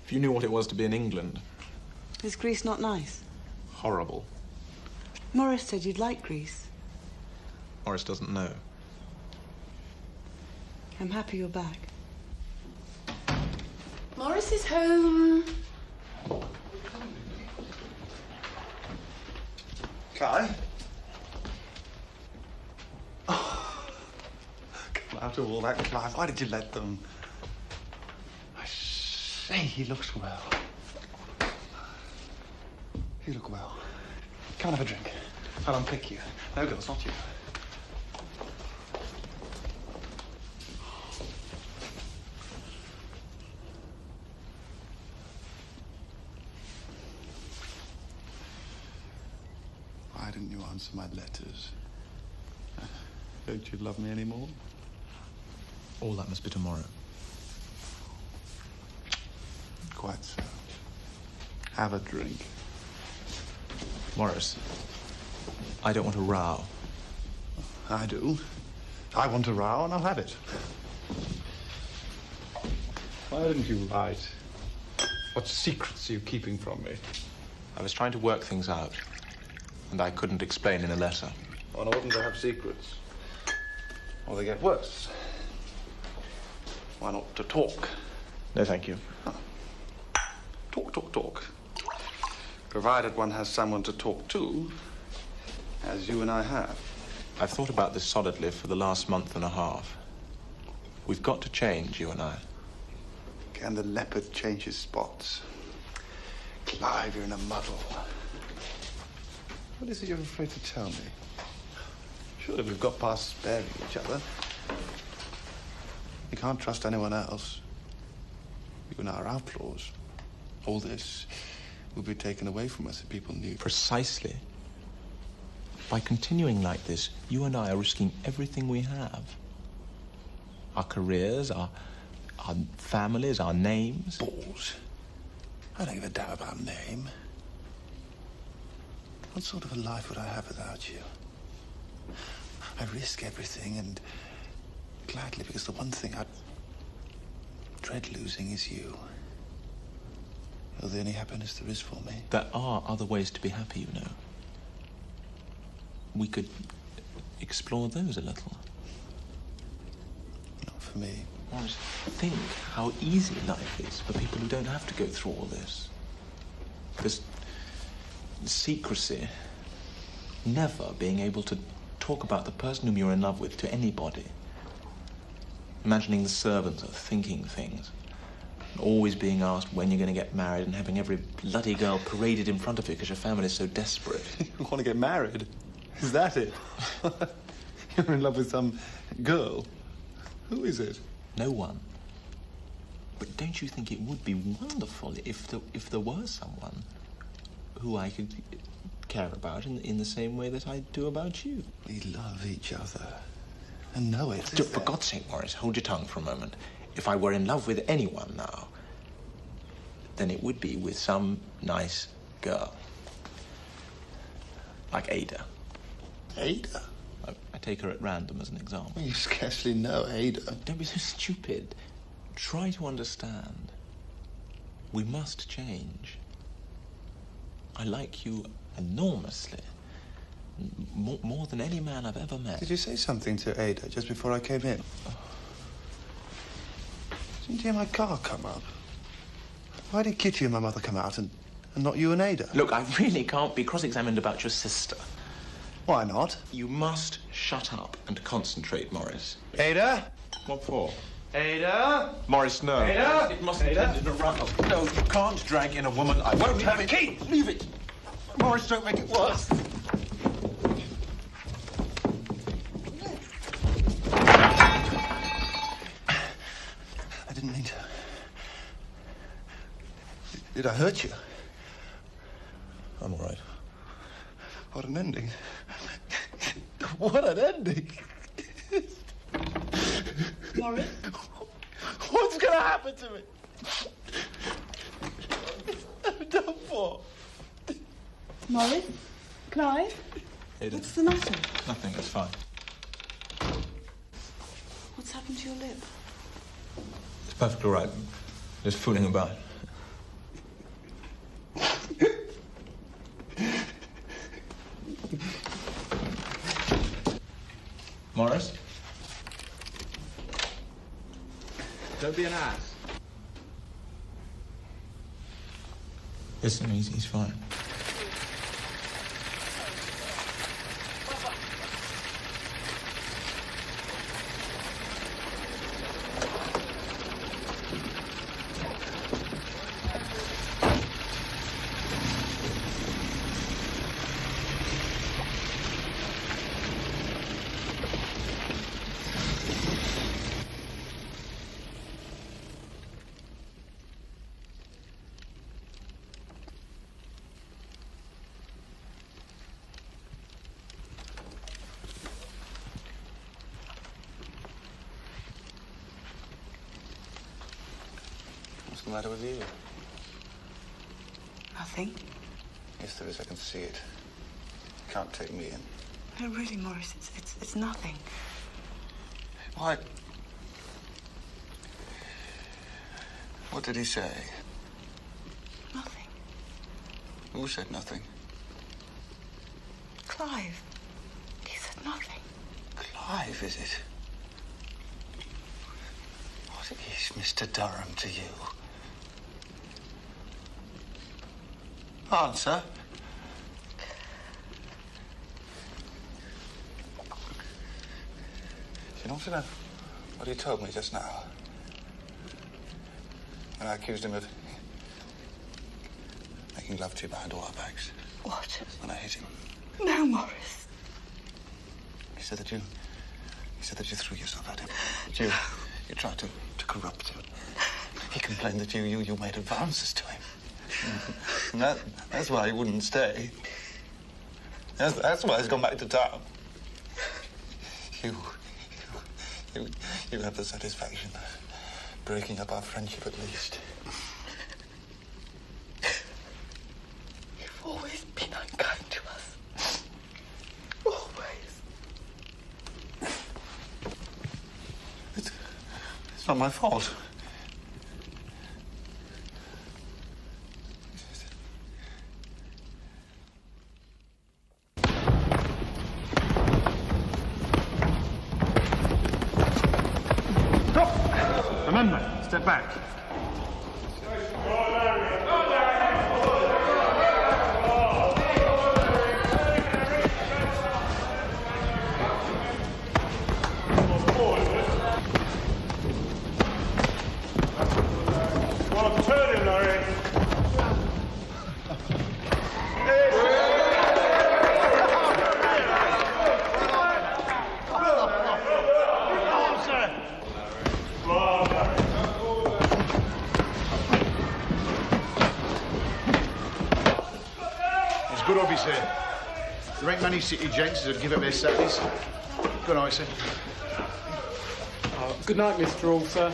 If you knew what it was to be in England. Is Greece not nice? Horrible. Maurice said you'd like Greece. Maurice doesn't know. I'm happy you're back. Maurice is home. Kai? Oh, come out of all that, Clive. Why did you let them? I say, he looks well. You look well. Come and have a drink. I'll unpick you. No, girls, not you. Why didn't you answer my letters? Don't you love me anymore? All that must be tomorrow. Quite so. Have a drink. Maurice, I don't want a row. I do. I want a row, and I'll have it. Why didn't you write? What secrets are you keeping from me? I was trying to work things out, and I couldn't explain in a letter. One oughtn't to have secrets, or they get worse. Why not to talk? No, thank you. Oh. Talk, talk, talk. Provided one has someone to talk to, as you and I have. I've thought about this solidly for the last month and a half. We've got to change, you and I. Can the leopard change his spots? Clive, you're in a muddle. What is it you're afraid to tell me? Surely we've got past sparing each other. You can't trust anyone else. You and I are outlaws. All this will be taken away from us if people knew. Precisely. By continuing like this, you and I are risking everything we have. Our careers, our families, our names. Balls. I don't give a damn about name. What sort of a life would I have without you? I risk everything, and gladly, because the one thing I dread losing is you. You're the only happiness there is for me. There are other ways to be happy, you know. We could explore those a little. Not for me. Maurice, think how easy life is for people who don't have to go through all this. This secrecy, never being able to talk about the person whom you're in love with to anybody. Imagining the servants are thinking things. Always being asked when you're going to get married and having every bloody girl paraded in front of you because your family's so desperate. You want to get married? Is that it? You're in love with some girl. Who is it? No one. But don't you think it would be wonderful if there were someone who I could care about in the same way that I do about you? We love each other. And know it. For God's sake, Maurice, hold your tongue for a moment. If I were in love with anyone now, then it would be with some nice girl. Like Ada. Ada? I take her at random as an example. You scarcely know Ada. Don't be so stupid. Try to understand. We must change. I like you enormously. more than any man I've ever met. Did you say something to Ada just before I came in? Didn't you hear my car come up? Why did Kitty and my mother come out and not you and Ada? Look, I really can't be cross-examined about your sister. Why not? You must shut up and concentrate, Maurice. Ada? What for? Ada? Maurice, no. Ada? It mustn't end in a row. No, you can't drag in a woman. I won't have it. Keith! Leave it. Maurice, don't make it worse. I didn't mean to. Did I hurt you? I'm all right. What an ending. What an ending. Maurice? What's going to happen to me? I'm done for. Maurice? Clive? Ada. What's the matter? Nothing, it's fine. What's happened to your lip? It's perfectly all right. Just fooling about. Maurice? Don't be an ass. Listen, he's fine. What's the matter with you? Nothing. Yes, there is. I can see it. You can't take me in. No, really, Maurice, it's nothing. Why? What did he say? Nothing. Who said nothing? Clive. He said nothing. Clive, is it? What is Mr. Durham to you? Answer. You don't know what he told me just now. When I accused him of making love to you behind all our backs. What? When I hit him. No, Maurice. He said that you threw yourself at him. That you tried to corrupt him. He complained that you made advances to him. And that's why he wouldn't stay. That's why he's gone back to town. You have the satisfaction of breaking up our friendship at least. You've always been unkind to us. Always. It's not my fault. Remember, step back. Well, turn him, Larry. It's good officer. There ain't many city gents that'd give up their Saturdays. Good night, sir. Good night, Mr. Officer.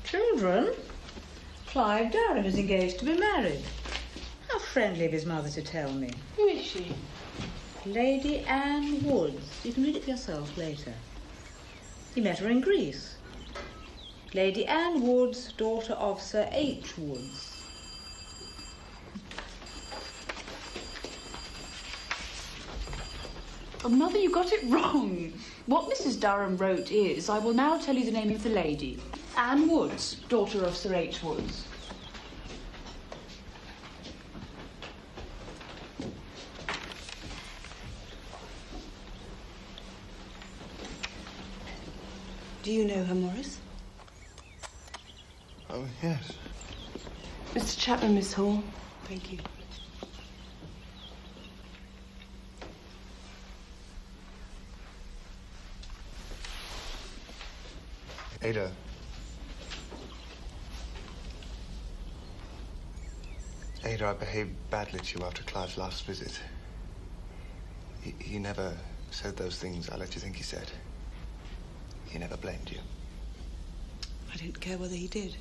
Children? Clive Durham is engaged to be married. How friendly of his mother to tell me. Who is she? Lady Anne Woods. You can read it for yourself later. He met her in Greece. Lady Anne Woods, daughter of Sir H. Woods. Oh, Mother, you got it wrong. What Mrs. Durham wrote is, I will now tell you the name of the lady. Anne Woods, daughter of Sir H. Woods. Do you know her, Maurice? Oh, yes. Mr. Chapman, Miss Hall. Thank you. Ada. Ada, I behaved badly to you after Clive's last visit. He never said those things I let you think he said. He never blamed you. I don't care whether he did.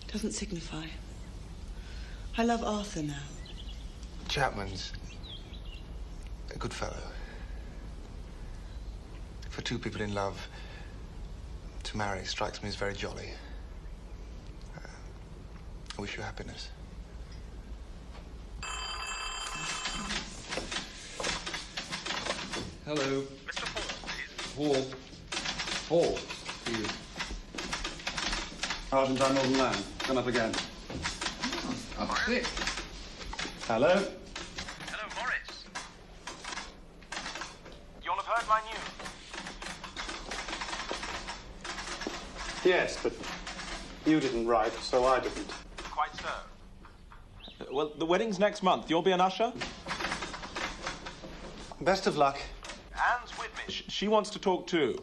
It doesn't signify. I love Arthur now. Chapman's a good fellow. For two people in love, to marry strikes me as very jolly. I wish you happiness. Hello. Mr. Hall, please. Hall, please. Argentine Northern Land. Come up again. Up sick. Hello? Hello, Maurice. You'll have heard my news. Yes, but you didn't write, so I didn't. Quite so. Well, the wedding's next month. You'll be an usher? Best of luck. Anne's with me. She wants to talk too.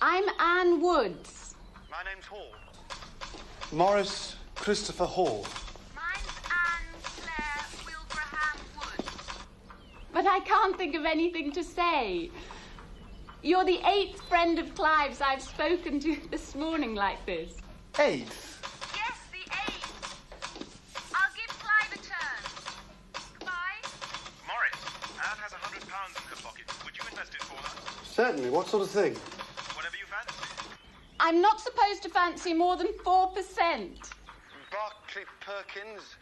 I'm Anne Woods. My name's Hall. Maurice Christopher Hall. Mine's Anne Claire Wilbraham Woods. But I can't think of anything to say. You're the 8th friend of Clive's I've spoken to this morning like this. 8th? Yes, the 8th. I'll give Clive a turn. Goodbye. Maurice, Anne has £100 in her pocket. Would you invest it for her? Certainly. What sort of thing? Whatever you fancy. I'm not supposed to fancy more than 4%. Barclay Perkins.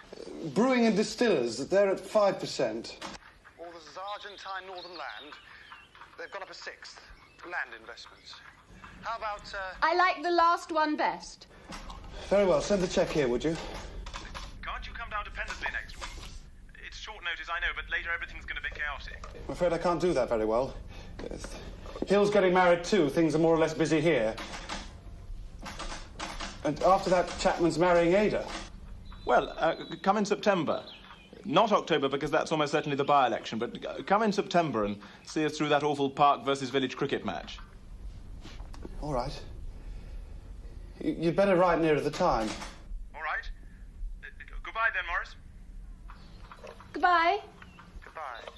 Brewing and distillers, they're at 5%. Or there's Argentine Northern Land. They've gone up a 6th. Land investments. How about, I like the last one best. Very well. Send the check here, would you? Can't you come down to Pendersley next week? It's short notice, I know, but later everything's going to be chaotic. I'm afraid I can't do that very well. Hill's getting married too. Things are more or less busy here. And after that, Chapman's marrying Ada. Well, come in September. Not October, because that's almost certainly the by-election, but come in September and see us through that awful Park versus Village cricket match. All right. You'd better write nearer the time. All right. Goodbye then, Maurice. Goodbye. goodbye.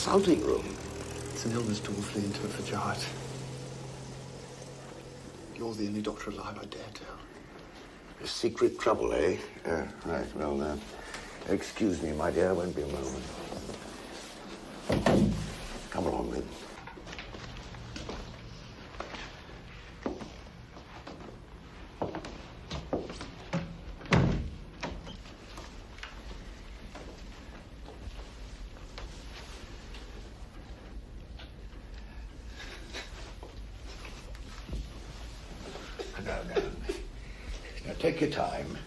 consulting room. It's an illness to awfully into it for Jart. You're the only doctor alive I dare tell. Secret trouble, eh? Right. Well, excuse me, my dear. Won't be a moment. Come along, then. take your time.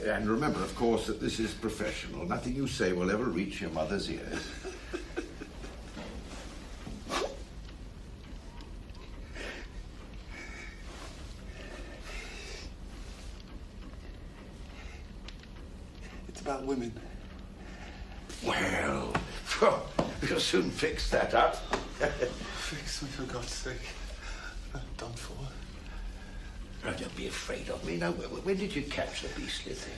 And remember, of course, that this is professional. Nothing you say will ever reach your mother's ears. It's about women. Well, we'll soon fix that up. Fix me, for God's sake. I'm done for. Oh, don't be afraid of me. Now, when did you catch the beastly thing?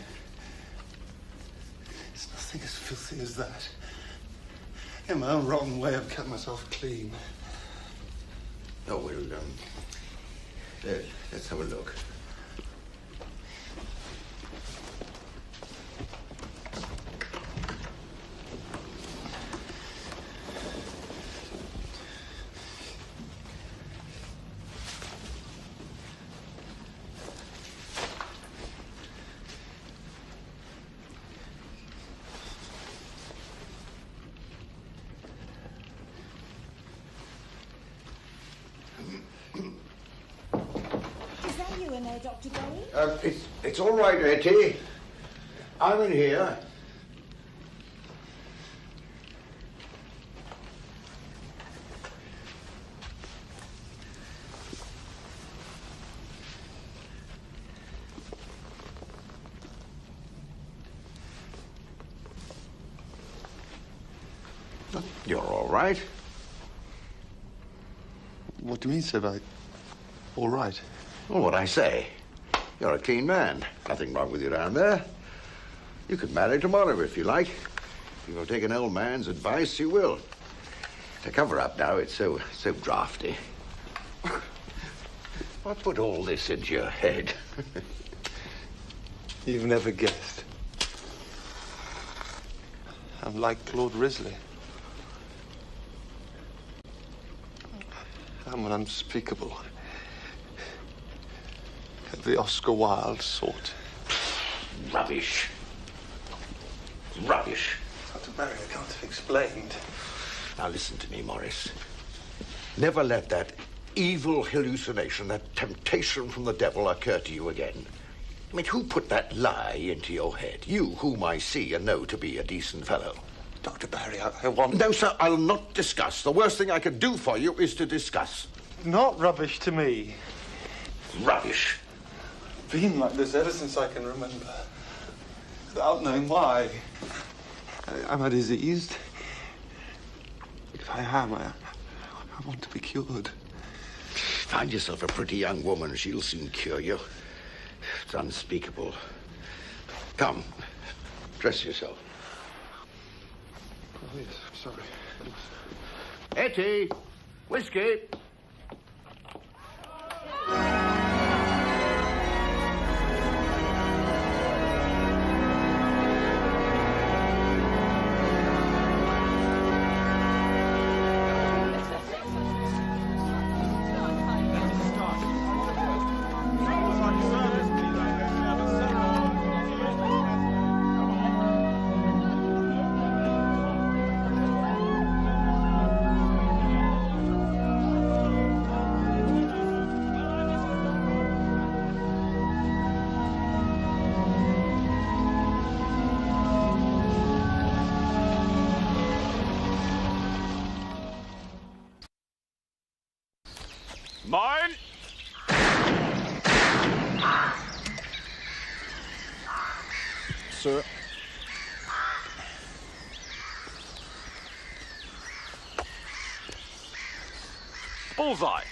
It's nothing as filthy as that. In my own rotten way, I've kept myself clean. Oh, well, let's have a look. Dr. Berry? It's all right, Etty. I'm in here. You're all right. What do you mean, sir, all right? Well, what I say. You're a clean man. Nothing wrong with you down there. You could marry tomorrow if you like. If you'll take an old man's advice, you will. To cover up now, it's so drafty. What put all this into your head? You've never guessed. I'm like Claude Risley. I'm an unspeakable. The Oscar Wilde sort. Rubbish. Rubbish. Dr. Barry, I can't have explained. Now listen to me, Maurice. Never let that evil hallucination, that temptation from the devil occur to you again. I mean, who put that lie into your head? You, whom I see and know to be a decent fellow. Dr. Barry, I want... No, sir, I'll not discuss. The worst thing I could do for you is to discuss. Not rubbish to me. Rubbish. Been like this ever since I can remember. Without knowing why. Am I diseased? If I am, I want to be cured. Find yourself a pretty young woman. She'll soon cure you. It's unspeakable. Come, dress yourself. Oh, yes, sorry. Etty, whiskey. Mine! Sir. Bullseye.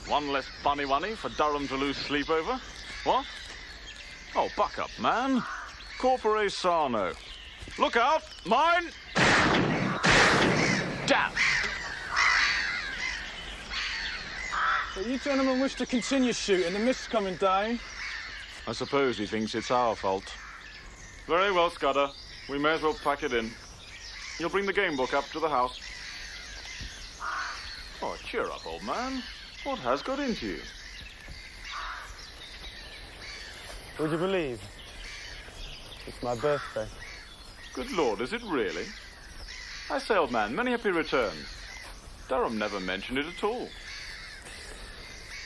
One less bunny for Durham to lose sleep over. What? Oh, buck up, man. Corpore sano. Look out! Mine! Damn! You gentlemen wish to continue shooting. The mist's coming down. I suppose he thinks it's our fault. Very well, Scudder. We may as well pack it in. You'll bring the game book up to the house. Oh, cheer up, old man. What has got into you? Would you believe? It's my birthday. Good Lord, is it really? I say, old man, many happy returns. Durham never mentioned it at all.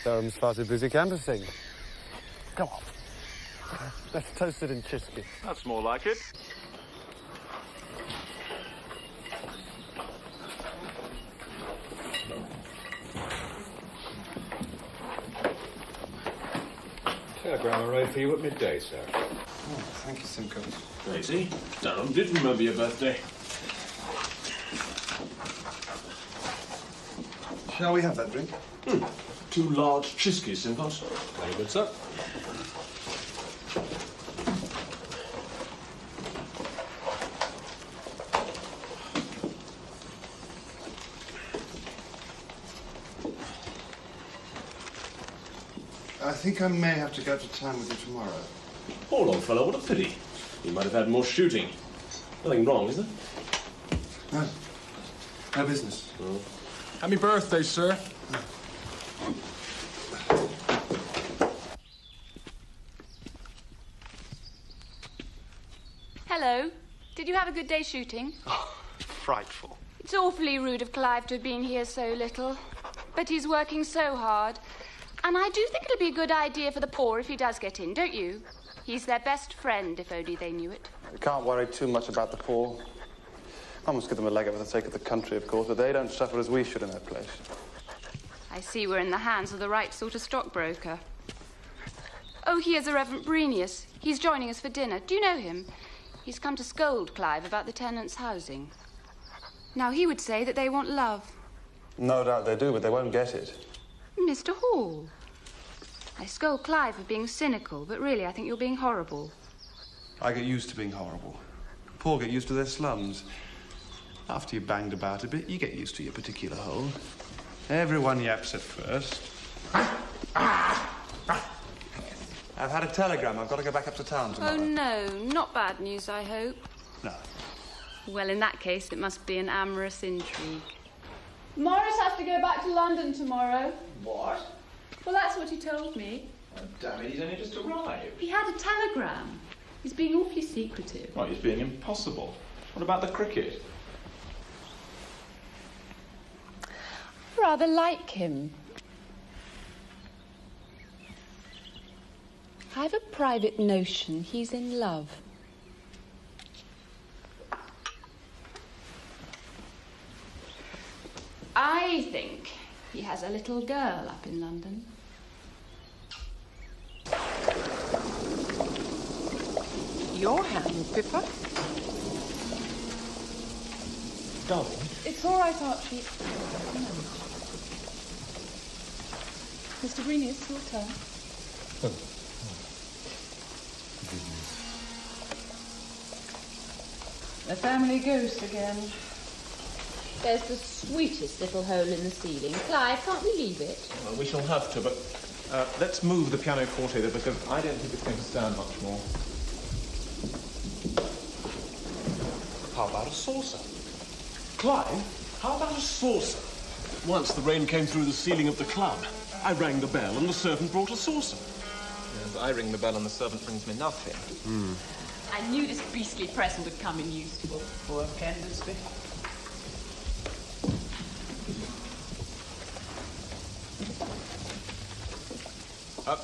Durham's far too busy canvassing. Go on. Let's toast it in Chisky. That's more like it. Telegram arrived for you at midday, sir. Oh, thank you, Simcoe. Daisy, Durham did remember your birthday. Shall we have that drink? 2 large Chiskies, Simcoe. Very good, sir. I think I may have to go to town with you tomorrow. Poor old fellow, what a pity. He might have had more shooting. Nothing wrong, is there? No. No business. Oh. Happy birthday, sir. Hello. Did you have a good day shooting? Oh, frightful. It's awfully rude of Clive to have been here so little. But he's working so hard. And I do think it'll be a good idea for the poor if he does get in, don't you? He's their best friend, if only they knew it. We can't worry too much about the poor. I must give them a leg up for the sake of the country, of course, but they don't suffer as we should in their place. I see we're in the hands of the right sort of stockbroker. Oh, here's the Reverend Brenius. He's joining us for dinner. Do you know him? He's come to scold Clive about the tenants' housing. Now, he would say that they want love. No doubt they do, but they won't get it. Mr. Hall. I scold Clive for being cynical, but really I think you're being horrible. I get used to being horrible. Poor get used to their slums. After you've banged about a bit, you get used to your particular hole. Everyone yaps at first. I've had a telegram. I've got to go back up to town tomorrow. Oh, no. Not bad news, I hope. No. Well, in that case, it must be an amorous intrigue. Maurice has to go back to London tomorrow. What? Well, that's what he told me. Oh, damn it, he's only just arrived. He had a telegram. He's being awfully secretive. Oh, he's being impossible. What about the cricket? Rather like him. I've a private notion he's in love. I think he has a little girl up in London. Your hand, Pippa. Darling. It's all right, Archie. Mr. Brenius, your turn. The family ghost again. There's the sweetest little hole in the ceiling. Clive, can't we leave it? Well, we shall have to, but let's move the pianoforte there because I don't think it's going to stand much more. How about a saucer? Clive, how about a saucer? Once the rain came through the ceiling of the club. I rang the bell and the servant brought a saucer. Yes, I ring the bell and the servant brings me nothing. I knew this beastly present would come in useful. Poor Candace.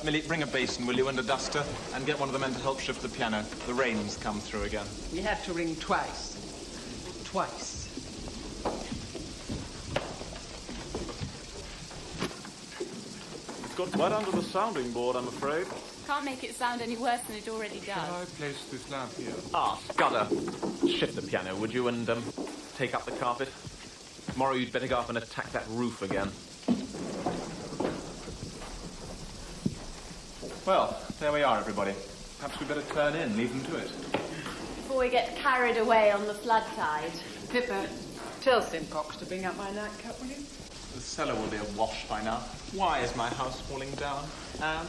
Millie, bring a basin, will you, and a duster, and get one of the men to help shift the piano. The rain's come through again. You have to ring twice. Twice. It's got quite under the sounding board, I'm afraid. Can't make it sound any worse than it already does. I place this lamp here? Ah, Scudder. Shift the piano, would you, and take up the carpet? Tomorrow you'd better go up and attack that roof again. Well, there we are, everybody. Perhaps we'd better turn in, leave them to it. Before we get carried away on the flood tide. Pippa, tell Simcox to bring up my nightcap, will you? The cellar will be awash by now. Why is my house falling down? Anne?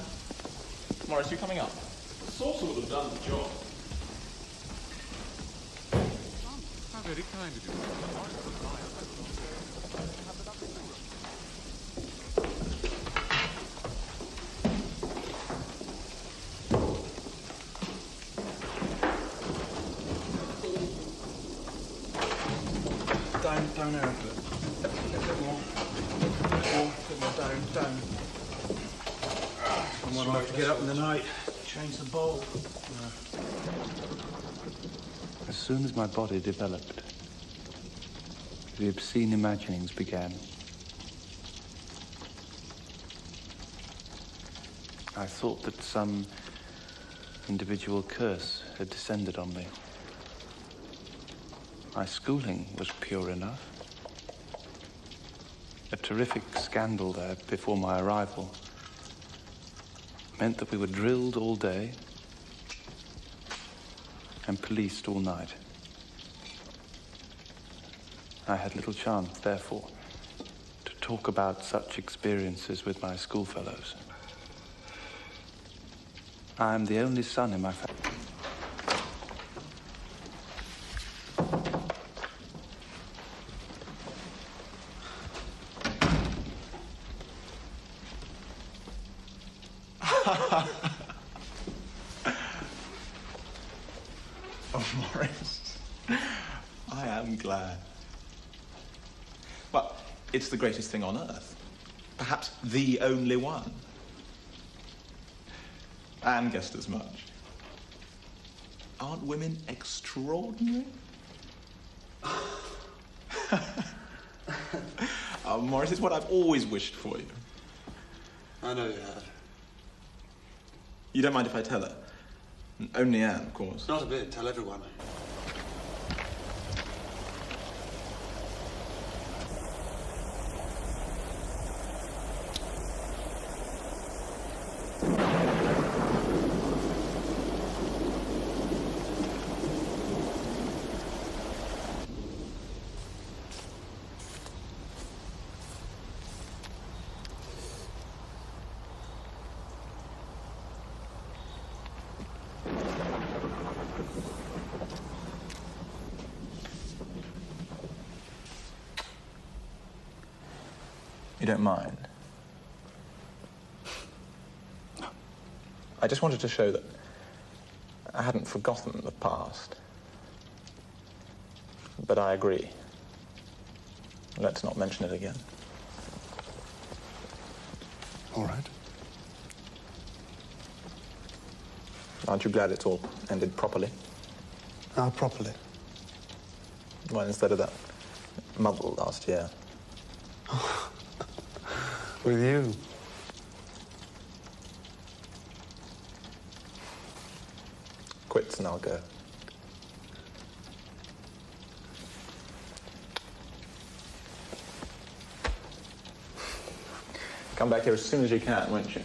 Maurice, you coming up? The saucer would have done the job. How very kind of you. Down there a bit. A bit more. A bit more down. Someone will have to get up in the night. Change the bowl. As soon as my body developed, the obscene imaginings began. I thought that some individual curse had descended on me. My schooling was pure enough. A terrific scandal there before my arrival meant that we were drilled all day and policed all night. I had little chance, therefore, to talk about such experiences with my schoolfellows. I am the only son in my family. Oh, Maurice, I am glad. Well, it's the greatest thing on earth. Perhaps the only one. Anne guessed as much. Aren't women extraordinary? Oh, Maurice, it's what I've always wished for you. I know you have. You don't mind if I tell her? Only Anne, of course. Not a bit. Tell everyone. You don't mind? I just wanted to show that I hadn't forgotten the past. But I agree. Let's not mention it again. All right. Aren't you glad it's all ended properly? How properly? Well, instead of that muddle last year. With you. Quits and I'll go. Come back here as soon as you can, won't you?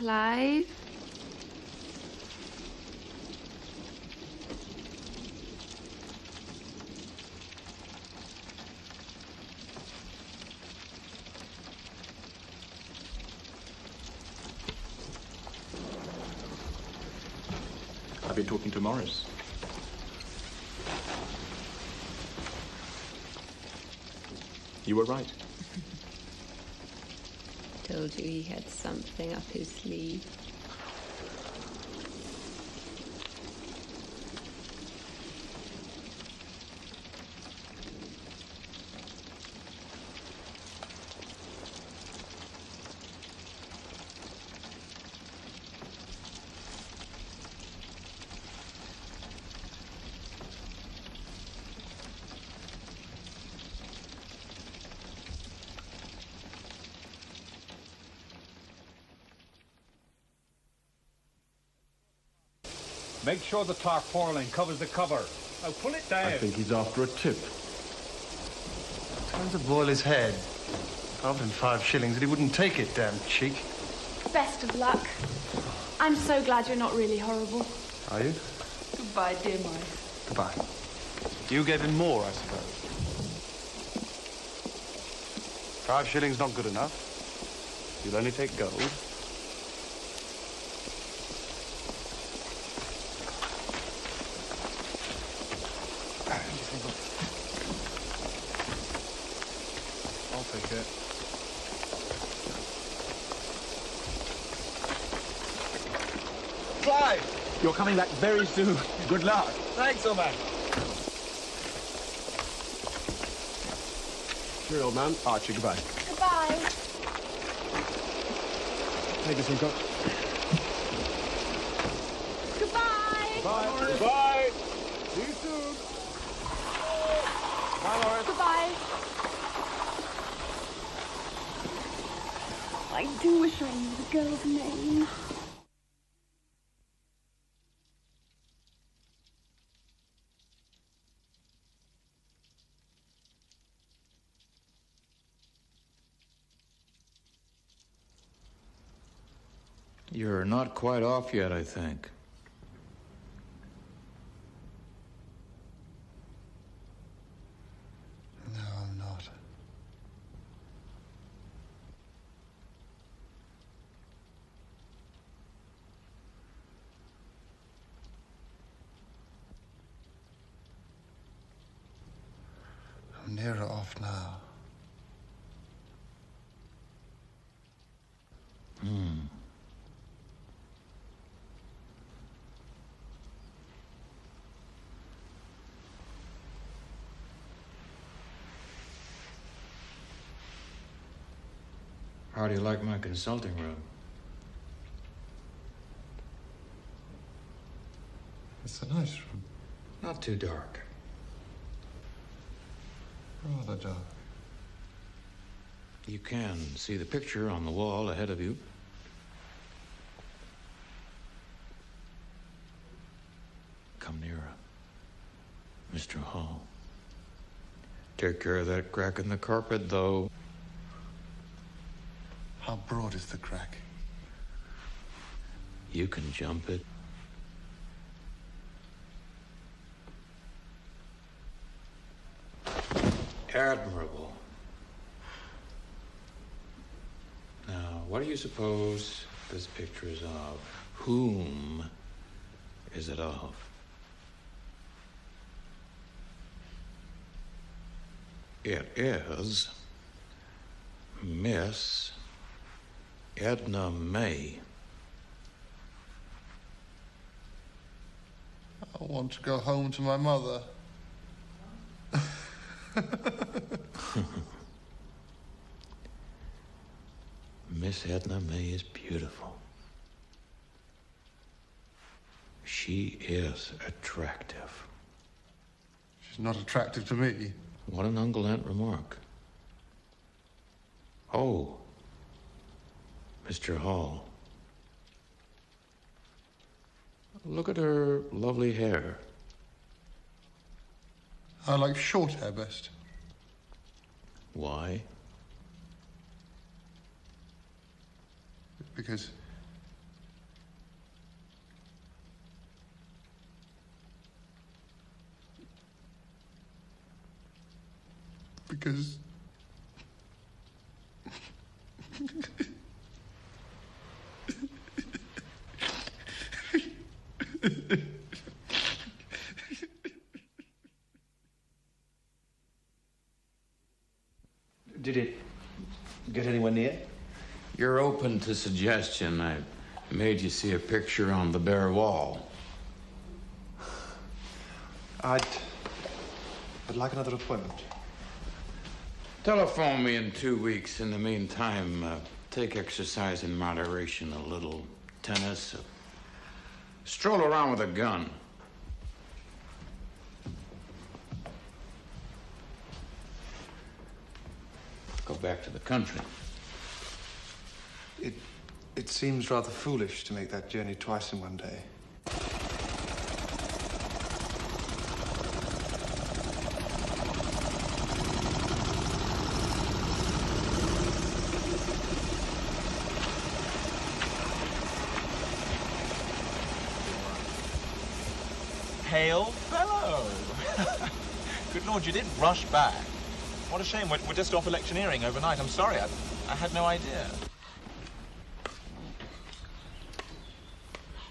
Clive? I've been talking to Maurice. You were right. Told you he had something up his sleeve. Make sure the tarpaulin covers the cover. Now pull it down. I think he's after a tip. Trying to boil his head. I offered him 5 shillings and he wouldn't take it, damn cheek. Best of luck. I'm so glad you're not really horrible. Are you? Goodbye, dear Maurice. Goodbye. You gave him more, I suppose. 5 shillings not good enough. You'll only take gold. I'll take it. Clive! You're coming back very soon. Good luck. Thanks, old man. Cheerio, old man. Archie, goodbye. Goodbye. Take us some cook. Goodbye. Bye. Goodbye. See you soon. Bye, Maurice. Goodbye. I do wish I knew the girl's name. You're not quite off yet, I think. No, I'm not. I'm nearer off now. How do you like my consulting room? It's a nice room. Not too dark. Rather dark. You can see the picture on the wall ahead of you. Come nearer, Mr. Hall. Take care of that crack in the carpet, though. How broad is the crack? You can jump it. Admirable. Now, what do you suppose this picture is of? Whom is it of? It is Miss Edna May. I want to go home to my mother. Miss Edna May is beautiful. She is attractive. She's not attractive to me. What an ungallant remark. Oh, Mr. Hall. Look at her lovely hair. I like short hair best. Why? Because Did it get anywhere near? You're open to suggestion. I made you see a picture on the bare wall. I'd like another appointment. Telephone me in 2 weeks. In the meantime, take exercise in moderation, a little tennis, stroll around with a gun. Go back to the country. It seems rather foolish to make that journey twice in one day. hail fellow. Good Lord, you didn't rush back. What a shame. We're just off electioneering overnight. I'm sorry. I had no idea.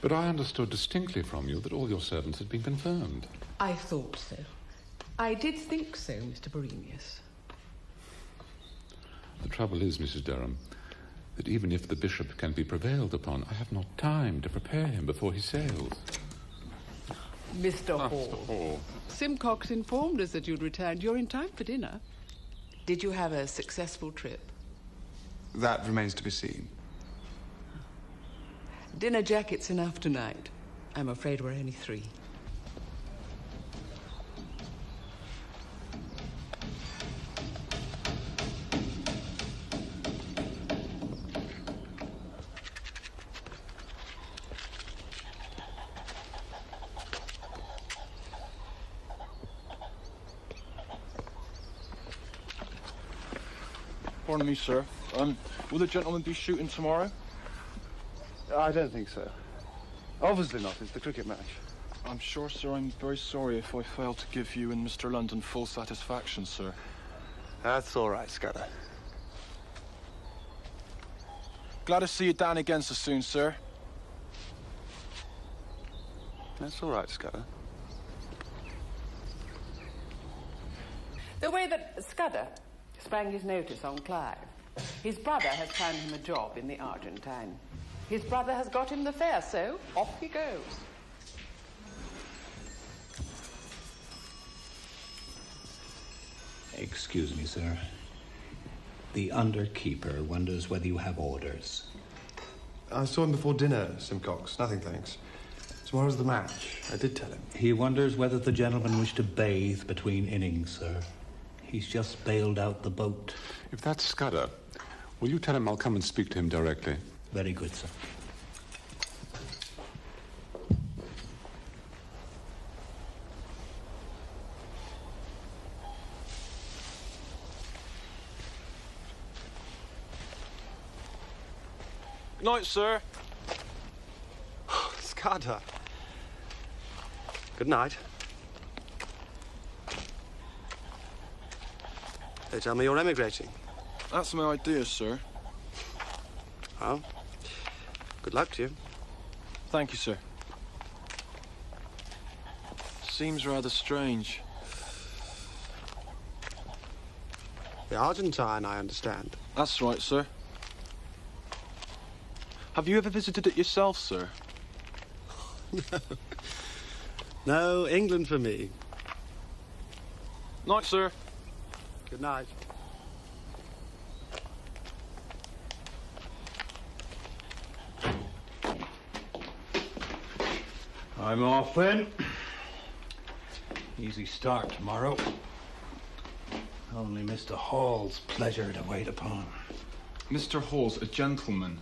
But I understood distinctly from you that all your servants had been confirmed. I thought so. I did think so, Mr. Borenius. The trouble is, Mrs. Durham, that even if the bishop can be prevailed upon, I have not time to prepare him before he sails. Mr. Hall. Simcox informed us that you'd returned. You're in time for dinner. Did you have a successful trip? That remains to be seen. Dinner jacket's enough tonight. I'm afraid we're only 3. Pardon me, sir. Will the gentleman be shooting tomorrow? I don't think so. Obviously not. It's the cricket match. I'm sure, sir, I'm very sorry if I failed to give you and Mr. London full satisfaction, sir. That's all right, Scudder. Glad to see you down again so soon, sir. That's all right, Scudder. The way that Scudder sprang his notice on Clive. His brother has found him a job in the Argentine. His brother has got him the fare, so off he goes. Excuse me, sir. The underkeeper wonders whether you have orders. I saw him before dinner, Simcox. Nothing, thanks. Tomorrow's the match. I did tell him. He wonders whether the gentleman wished to bathe between innings, sir. He's just bailed out the boat. If that's Scudder, will you tell him I'll come and speak to him directly? Very good, sir. Good night, sir. Scudder. Good night. They tell me you're emigrating. That's my idea, sir. Well, good luck to you. Thank you, sir. Seems rather strange. The Argentine, I understand. That's right, sir. Have you ever visited it yourself, sir? No, England for me. Night, sir. Good night. I'm off then. Easy start tomorrow. Only Mr. Hall's pleasure to wait upon. Mr. Hall's a gentleman.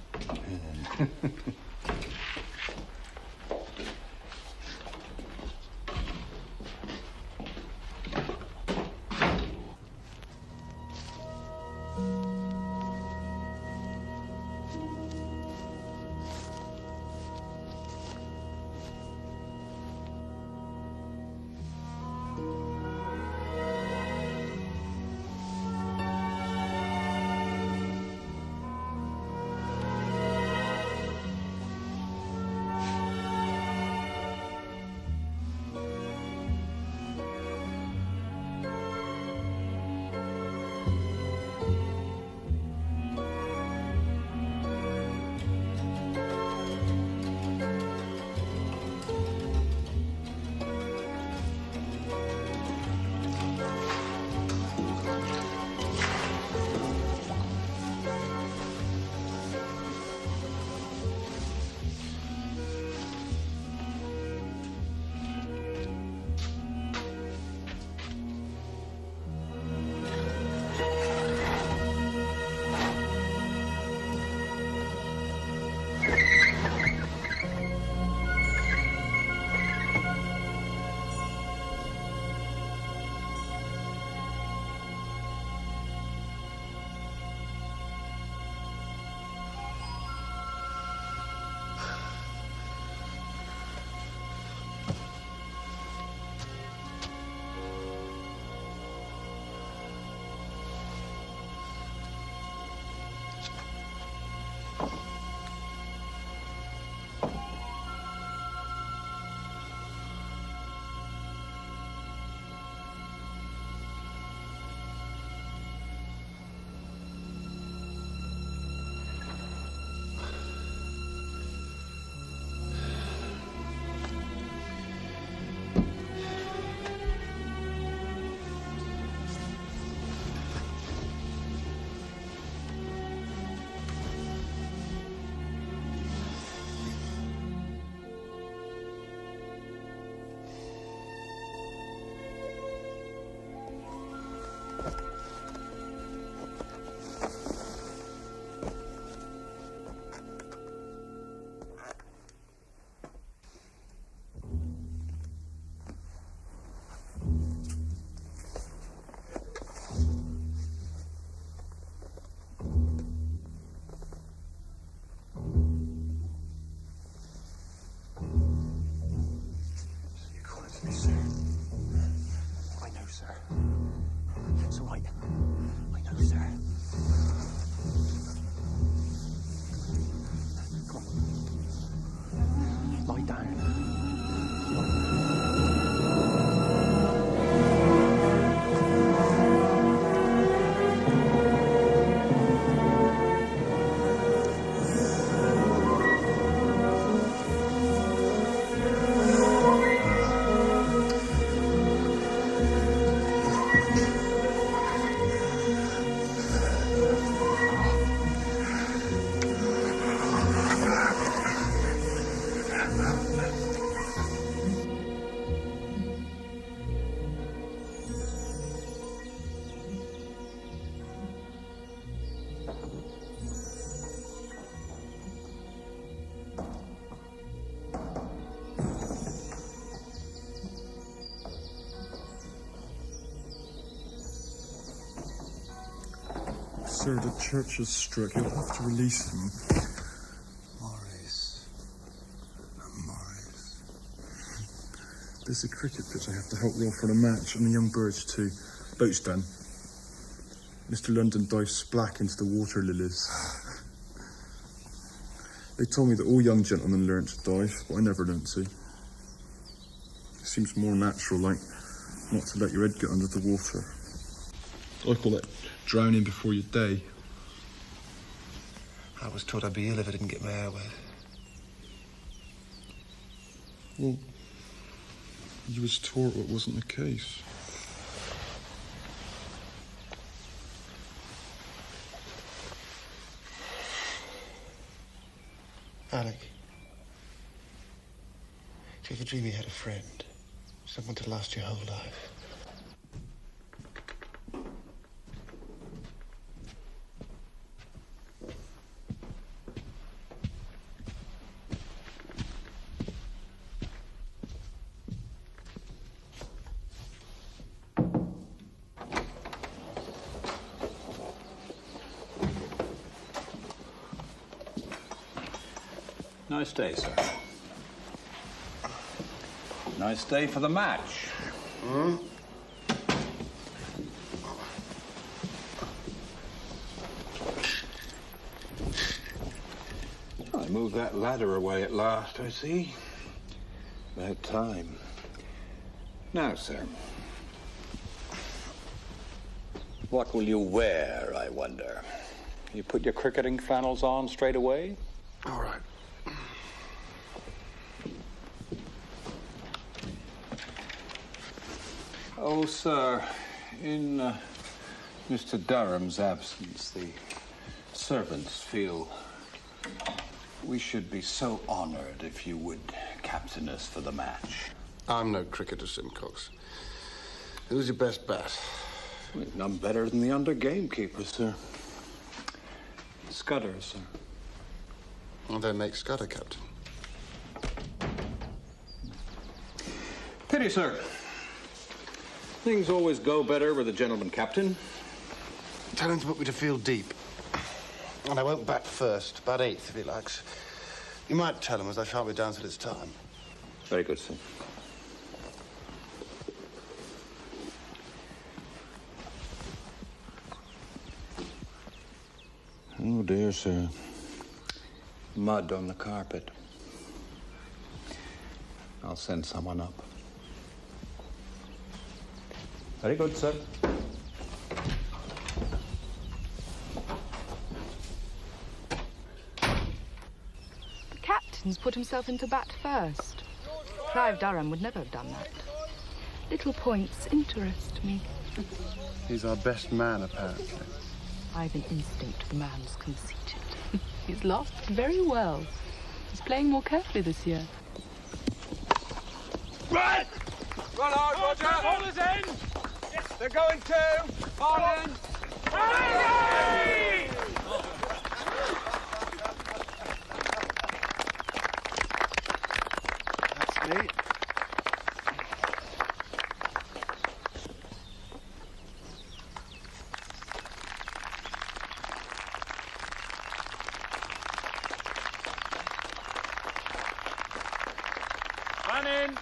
Sir, the church has struck. You'll have to release him. Maurice. Maurice. There's a cricket pitch I have to help roll for the match, and the young birds too. Boat's done. Mr. London dived splack into the water lilies. They told me that all young gentlemen learn to dive, but I never learnt to. It seems more natural, like not to let your head get under the water. I call it drowning before your day. I was taught I'd be ill if I didn't get my air wet. Well, you was taught it wasn't the case. Alec, do you ever dream you had a friend? Someone to last your whole life? Nice day, sir. Nice day for the match. Hmm? I moved that ladder away at last, I see. About time. Now, sir. What will you wear, I wonder? You put your cricketing flannels on straight away? All right. Oh, sir, in Mr. Durham's absence, the servants feel we should be so honored if you would captain us for the match. I'm no cricketer, Simcox. Who's your best bat? None better than the under gamekeeper, sir. Scudder, sir. Well, then make Scudder captain. Pity, sir. Things always go better with a gentleman captain. Tell him to put me to field deep. And I won't bat first, bat eighth if he likes. You might tell him, as I shan't be down till it's time. Very good, sir. Oh, dear, sir. Mud on the carpet. I'll send someone up. Very good, sir. The captain's put himself into bat first. Clive Durham would never have done that. Little points interest me. He's our best man, apparently. I've an instinct the man's conceited. He's lost very well. He's playing more carefully this year. Right! Well hard, Roger! Ball is in! Yes. They're going to! Ball in! Hey! That's me. Man in!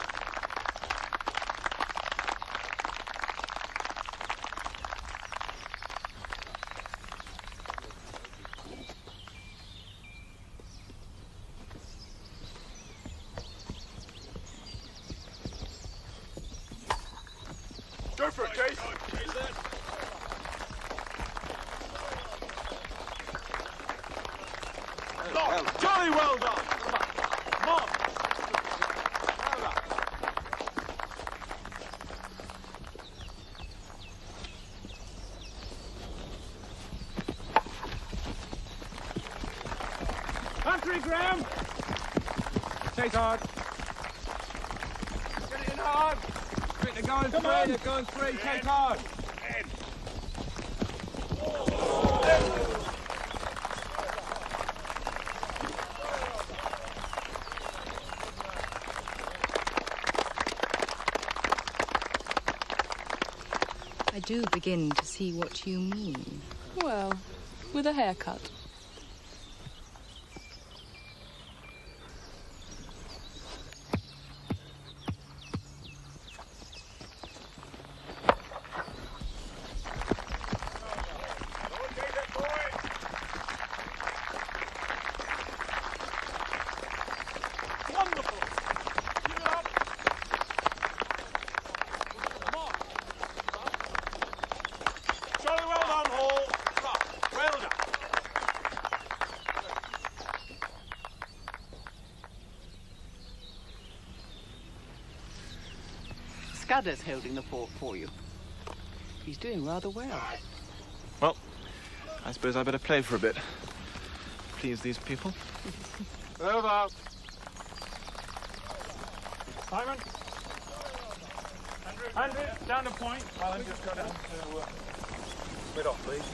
Go for it, Chase! Jolly well done! Come on! Country, Graham! Chase hard. Get it in hard. They're going free, they're going free. Chase hard. I do begin to see what you mean. Well, with a haircut. Scudder's holding the fort for you. He's doing rather well. Well, I suppose I better play for a bit. Please these people. Over. Simon? Andrew, down the point. I'll just go down to mid off, please.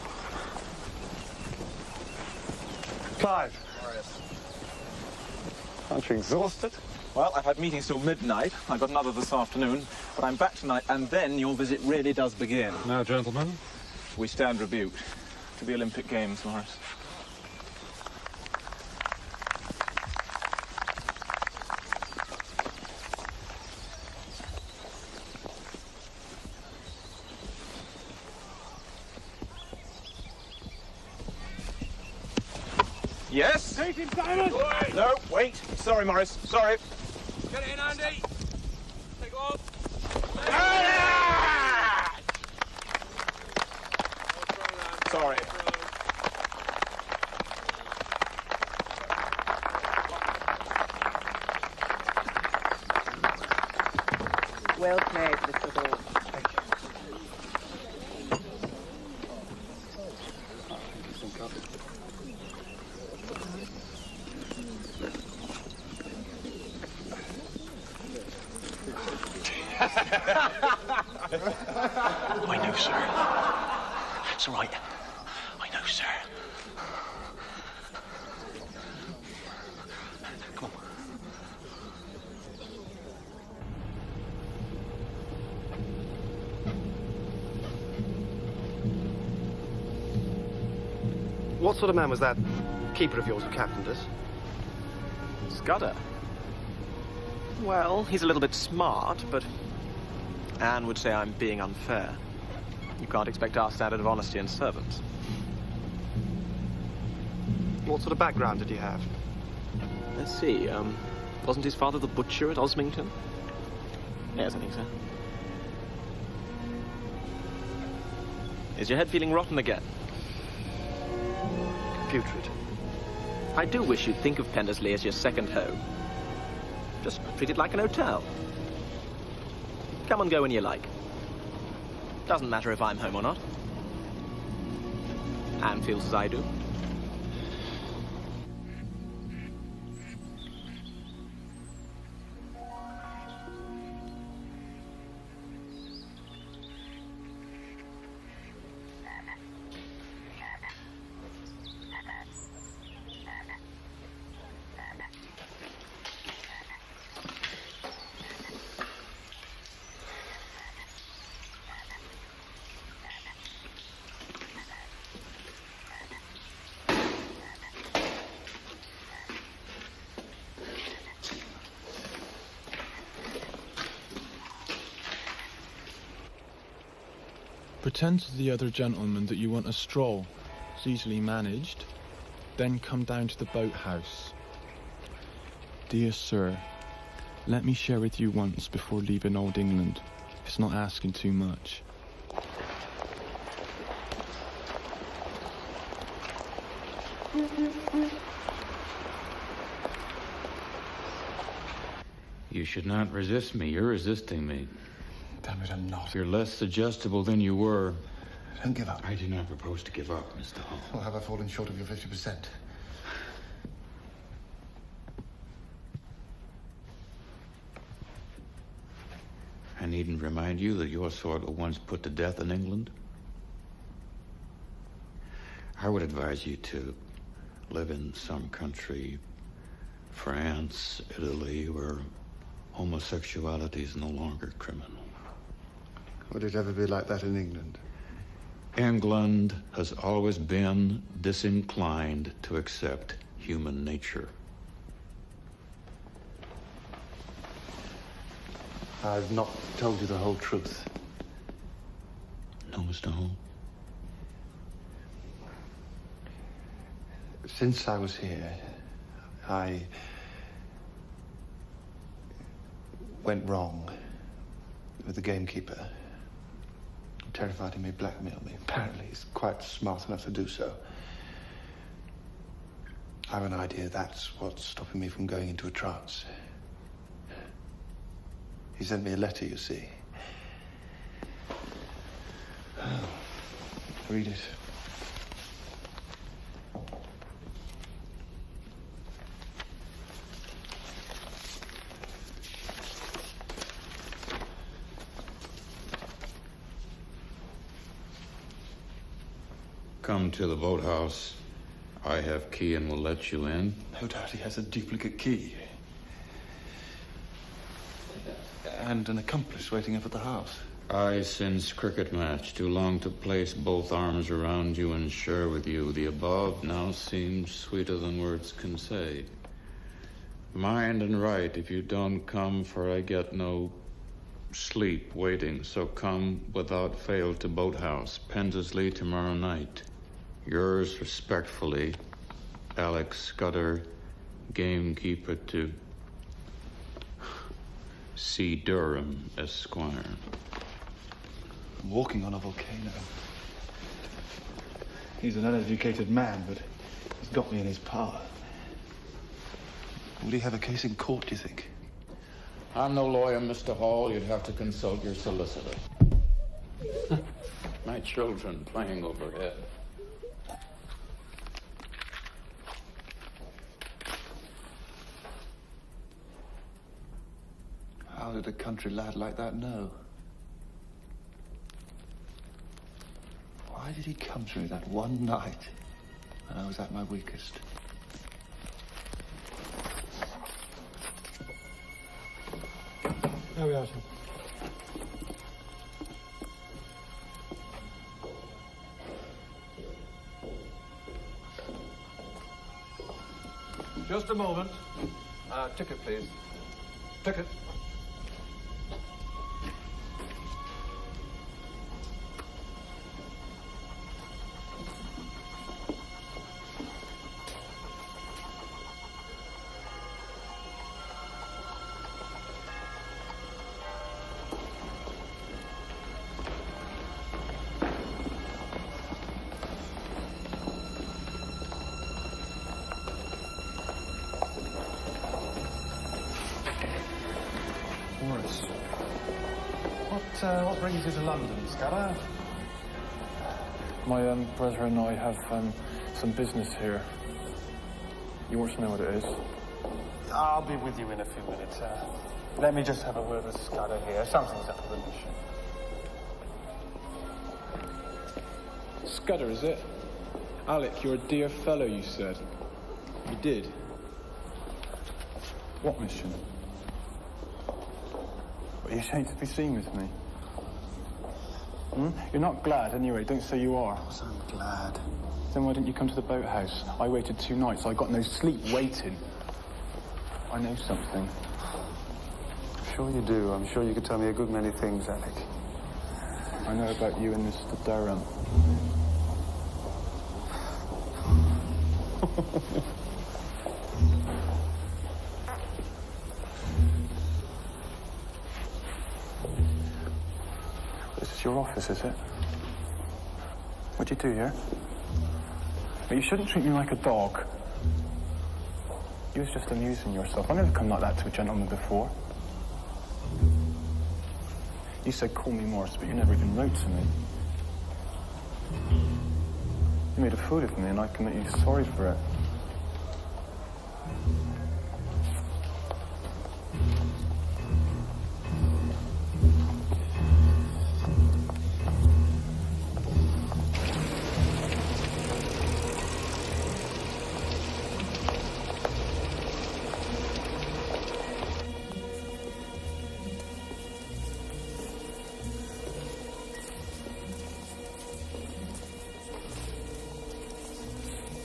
Clive. Aren't you exhausted? Well, I've had meetings till midnight. I've got another this afternoon, but I'm back tonight, and then your visit really does begin. Now, gentlemen. We stand rebuked. To the Olympic Games, Maurice. Yes? Take him, Simon! No, wait. Sorry, Maurice. Sorry. Get it in, Andy! Take off! Sorry. Well played, Mr. Hall. I know, sir. That's right. I know, sir. Come on. What sort of man was that keeper of yours who captained us? Scudder. Well, he's a little bit smart, but Anne would say I'm being unfair. You can't expect our standard of honesty in servants. What sort of background did he have? Let's see, wasn't his father the butcher at Osmington? Yes, I think so. Is your head feeling rotten again? Putrid. I do wish you'd think of Pendersley as your second home. Just treat it like an hotel. Come and go when you like. Doesn't matter if I'm home or not. Anne feels as I do. Pretend to the other gentleman that you want a stroll. It's easily managed. Then come down to the boathouse. Dear sir, let me share with you once before leaving old England. It's not asking too much. You should not resist me. You're resisting me. Damn it, I'm not. You're less suggestible than you were. Don't give up. I do not propose to give up, Mr. Hall. Or have I fallen short of your 50%? I needn't remind you that your sort were once put to death in England. I would advise you to live in some country, France, Italy, where homosexuality is no longer criminal. Would it ever be like that in England? England has always been disinclined to accept human nature. I've not told you the whole truth. No, Mr. Hall. Since I was here, I went wrong with the gamekeeper. Terrified he may blackmail me. Apparently he's quite smart enough to do so. I have an idea that's what's stopping me from going into a trance. He sent me a letter, you see. Read it. Come to the boathouse. I have key and will let you in. No doubt he has a duplicate key. And an accomplice waiting up at the house. I, since cricket match, do long to place both arms around you and share with you. The above now seems sweeter than words can say. Mind and right if you don't come, for I get no sleep waiting. So come without fail to boathouse, Pensley, tomorrow night. Yours respectfully, Alex Scudder, gamekeeper to C. Durham, Esquire. I'm walking on a volcano. He's an uneducated man, but he's got me in his power. Would he have a case in court, do you think? I'm no lawyer, Mr. Hall. You'd have to consult your solicitor. My children playing overhead. How did a country lad like that know? Why did he come to me that one night when I was at my weakest? There we are, sir. Just a moment. Ticket, please. Ticket. Maurice, what brings you to London, Scudder? My brother and I have some business here. You want to know what it is? I'll be with you in a few minutes. Let me just have a word with Scudder here. Something's up with the mission. Scudder, is it? Alec, you're a dear fellow, you said. You did. What mission? Are you ashamed to be seen with me? You're not glad, anyway. Don't say you are. Yes, I'm glad. Then why didn't you come to the boathouse? I waited 2 nights. I got no sleep waiting. I know something. I'm sure you do. I'm sure you could tell me a good many things, Alec. I know about you and Mr. Durham. This is your office, is it? What do you do here? But you shouldn't treat me like a dog. You was just amusing yourself. I've never come like that to a gentleman before. You said call me Maurice, but you never even wrote to me. You made a fool of me, and I can make you sorry for it.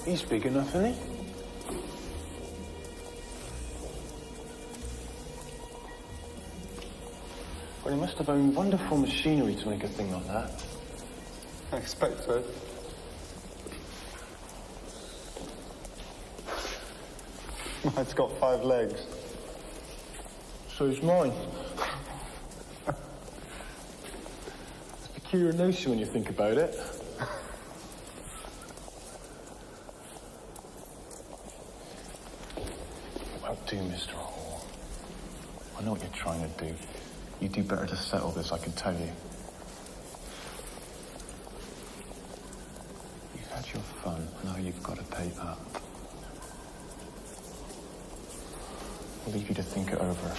He's big enough, isn't he? Well, he must have owned wonderful machinery to make a thing like that. I expect so. Mine's got 5 legs. So's mine. It's a peculiar notion when you think about it. It won't do, Mr. Hall. I know what you're trying to do. You do better to settle this, I can tell you. You've had your fun, now you've got to pay up. I'll leave you to think it over.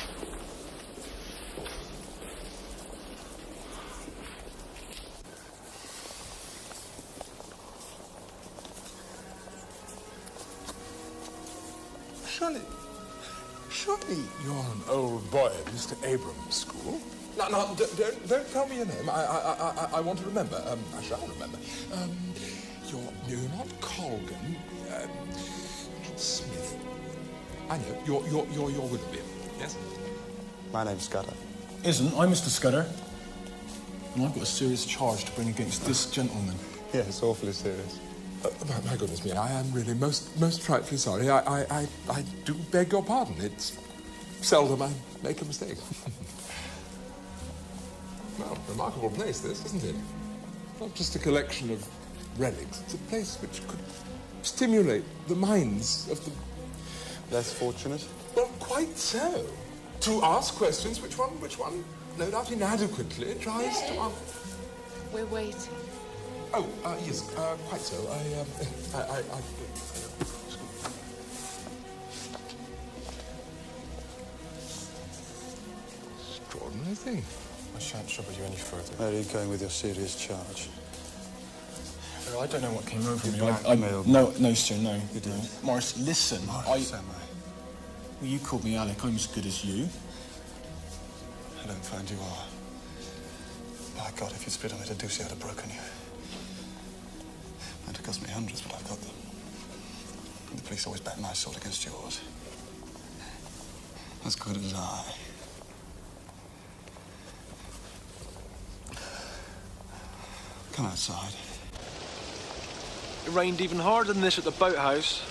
Surely you're an old boy at Mr. Abrams' school. No, don't tell me your name. I want to remember. I shall remember. You're not Colgan. Smith. I know. You're Willoughby. Yes. My name's Scudder. Isn't. I'm Mr. Scudder. And I've got a serious charge to bring against this gentleman. Yeah, it's awfully serious. My goodness me, I am really most frightfully sorry. I do beg your pardon. It's seldom I make a mistake. Well, remarkable place, this, isn't it? Not just a collection of relics. It's a place which could stimulate the minds of the... Less fortunate? Well, quite so. To ask questions which one, no doubt inadequately, tries to answer. We're waiting. Oh, yes, quite so. Extraordinary thing. I shan't trouble you any further. Where are you going with your serious charge? I don't know what came over me. Blackmailed me. No, sir, no. You did. No. Maurice, listen. Maurice, am I? Well, you called me Alec. I'm as good as you. I don't find you are. By God, if you'd spit on me to do so, I'd have broken you. It'd have cost me hundreds, but I've got them. The police always bet my sword against yours. As good as I. Come outside. It rained even harder than this at the boathouse.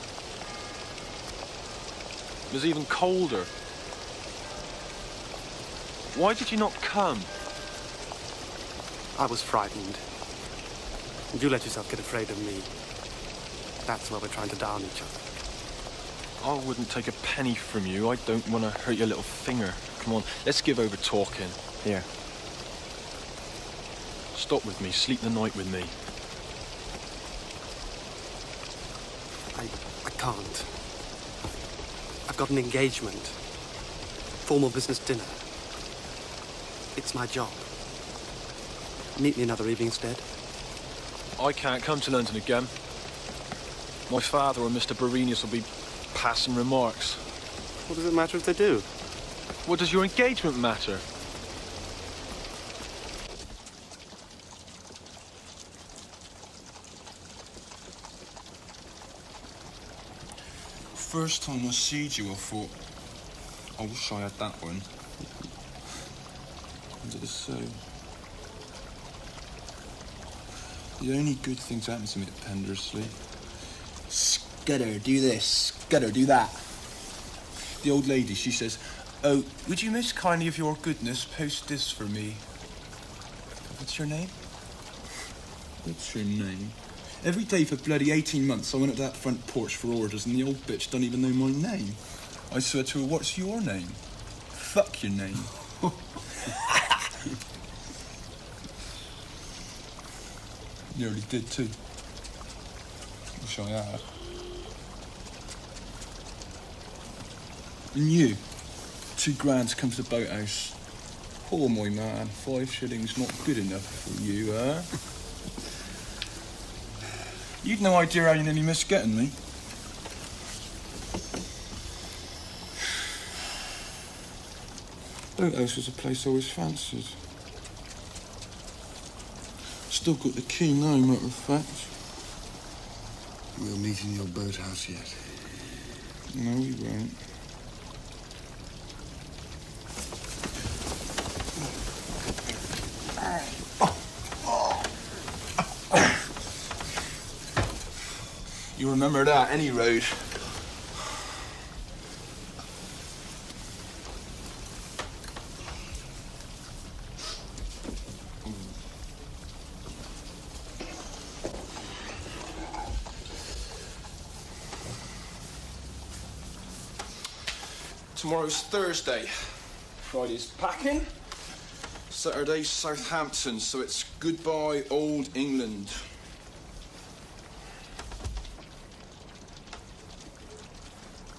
It was even colder. Why did you not come? I was frightened. You let yourself get afraid of me. That's why we're trying to down each other. I wouldn't take a penny from you. I don't want to hurt your little finger. Come on, let's give over talking. Here. Stop with me. Sleep the night with me. I can't. I've got an engagement. Formal business dinner. It's my job. Meet me another evening instead. I can't come to London again. My father or Mr. Berenius will be passing remarks. What does it matter if they do? What does your engagement matter? First time I seed you, I thought, I wish I had that one. And it is so. The only good things happen to me at Pendersley. Scudder, do this. Scudder, do that. The old lady, she says, oh, would you most kindly of your goodness post this for me? What's your name? What's your name? Every day for bloody 18 months I went up to that front porch for orders and the old bitch don't even know my name. I said to her, what's your name? Fuck your name. Nearly did too. Wish I had. And you, 2 grand to come to the boathouse. Poor my man, 5 shillings not good enough for you, huh? You'd no idea how you nearly missed getting me. Boathouse was a place I always fancied. Still got the key now, matter of fact. We'll meet in your boathouse yet. No, we won't. You remember that, any road. Tomorrow's Thursday. Friday's packing. Saturday's Southampton, so it's goodbye, old England.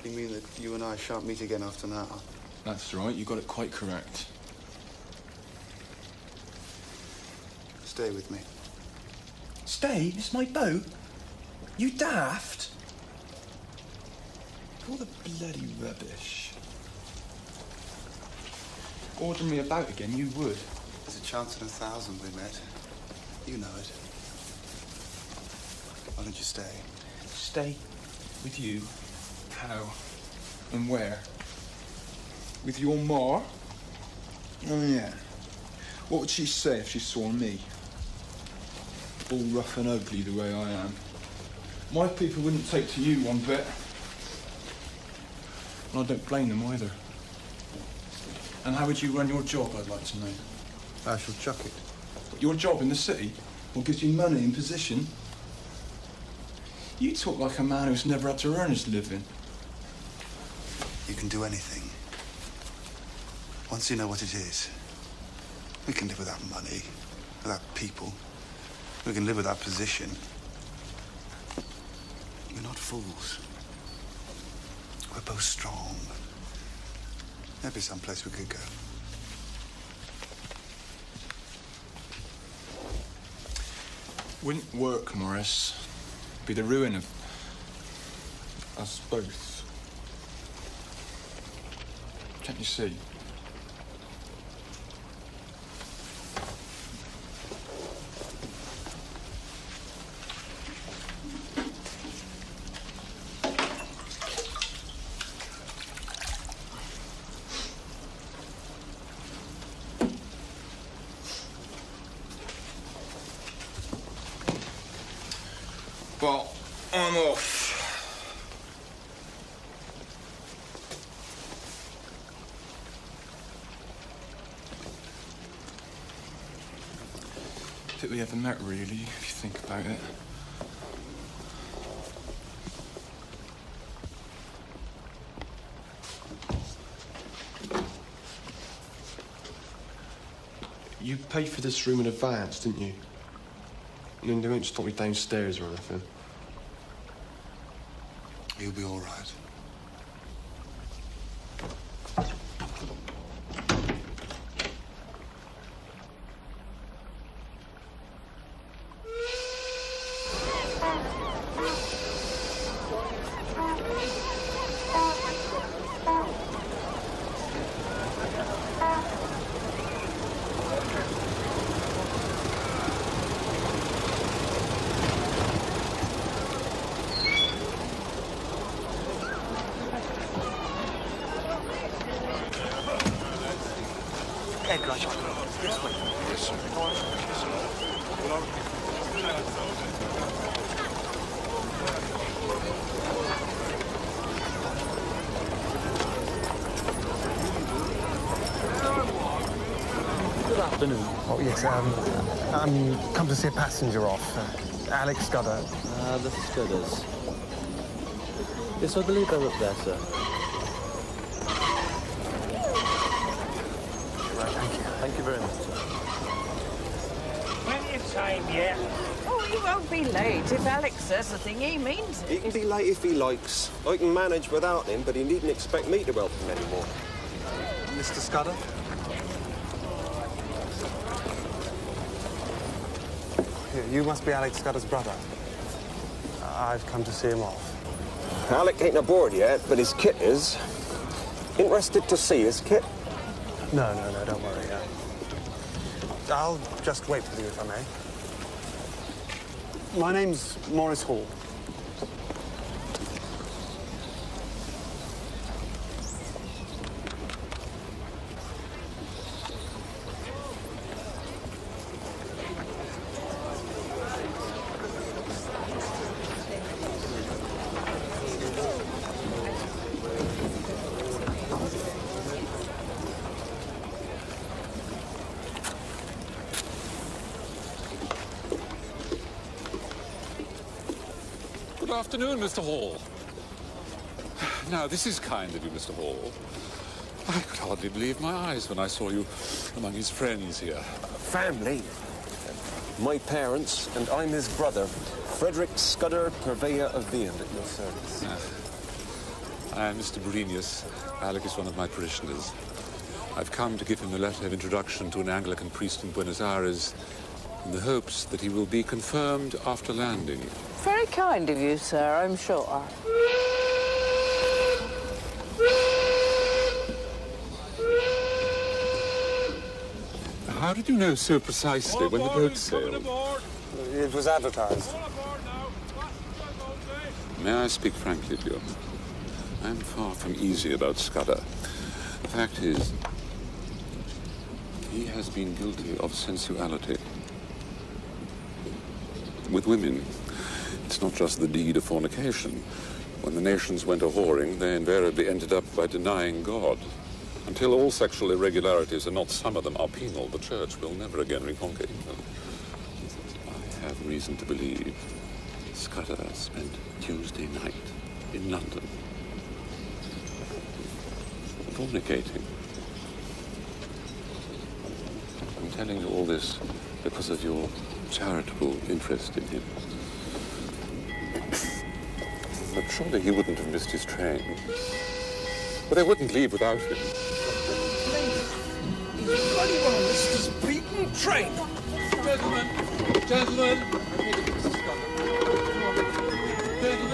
You mean that you and I shan't meet again after now? That's right, you got it quite correct. Stay with me. Stay? It's my boat? You daft? All the bloody rubbish. Order me about again, you would. There's a chance in 1,000 we met. You know it. Why don't you stay? Stay with you? How? And where? With your ma? Oh, yeah. What would she say if she saw me? All rough and ugly the way I am. My people wouldn't take to you one bit. And I don't blame them either. And how would you run your job, I'd like to know? I shall chuck it. But your job in the city? What gives you money and position? You talk like a man who's never had to earn his living. You can do anything. Once you know what it is, we can live without money, without people. We can live without position. We're not fools. We're both strong. There'd be some place we could go. Wouldn't work, Maurice. Be the ruin of us both. Can't you see? Well, I'm off. I think we ever met, really, if you think about it. You paid for this room in advance, didn't you? I mean, they won't stop me downstairs or anything. You'll be all right. Oh, yes, I'm come to see a passenger off. Alex Scudder. The Scudders. Yes, I believe they're up there, sir. Right, thank you. Thank you very much, sir. Plenty of time yet. Oh, you won't be late if Alex says the thing he means it. He can be late if he likes. I can manage without him, but he needn't expect me to help him anymore. Mr. Scudder? You must be Alex Scudder's brother. I've come to see him off. Alec ain't aboard yet, but his kit is. Interested to see his kit? No, don't worry. I'll just wait with you, if I may. My name's Maurice Hall. afternoon, Mr. Hall. Now, this is kind of you, Mr. Hall. I could hardly believe my eyes when I saw you among his friends here. Family? My parents, and I'm his brother, Frederick Scudder, purveyor of Viand, at your service. I am Mr. Berenius. Alec is one of my parishioners. I've come to give him a letter of introduction to an Anglican priest in Buenos Aires in the hopes that he will be confirmed after landing. Very kind of you, sir, I'm sure. How did you know so precisely when the boat sailed? It was advertised. May I speak frankly to you? I am far from easy about Scudder. The fact is, he has been guilty of sensuality. With women, it's not just the deed of fornication. When the nations went a-whoring, they invariably ended up by denying God. Until all sexual irregularities, and not some of them, are penal, the Church will never again reconquer England. I have reason to believe Scudder spent Tuesday night in London fornicating. I'm telling you all this because of your charitable interest in him. But surely he wouldn't have missed his train. But they wouldn't leave without him. Bloody well missed his beaten train. Gentlemen,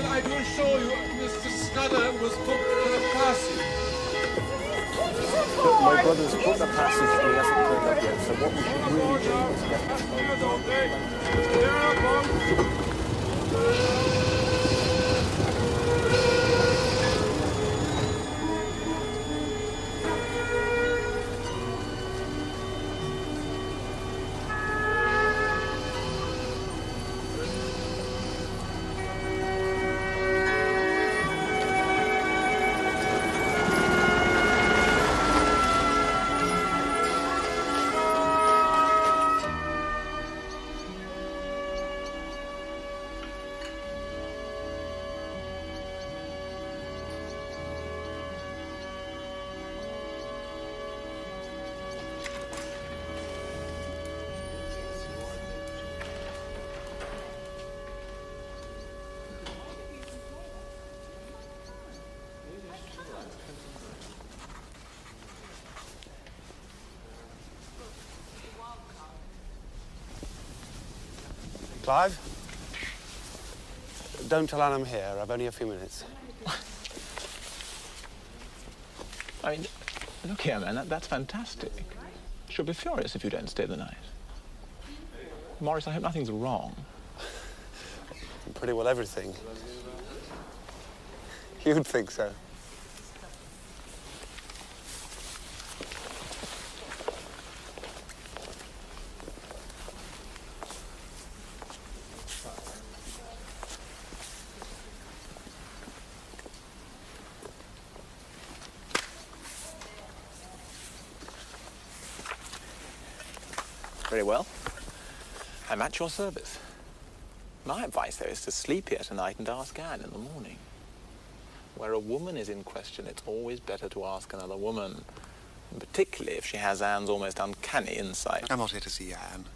I do assure you, Mr. Scudder was booked for a passage. But my brother's booked a passage and he hasn't turned up yet, so what we should really do is Clive? Don't tell Anne I'm here. I've only a few minutes. I mean, look here, man, that's fantastic. She'll be furious if you don't stay the night. Maurice, I hope nothing's wrong. Pretty well everything. You'd think so. Very well. I'm at your service. My advice, though, is to sleep here tonight and ask Anne in the morning. Where a woman is in question, it's always better to ask another woman. And particularly if she has Anne's almost uncanny insight. I'm not here to see Anne.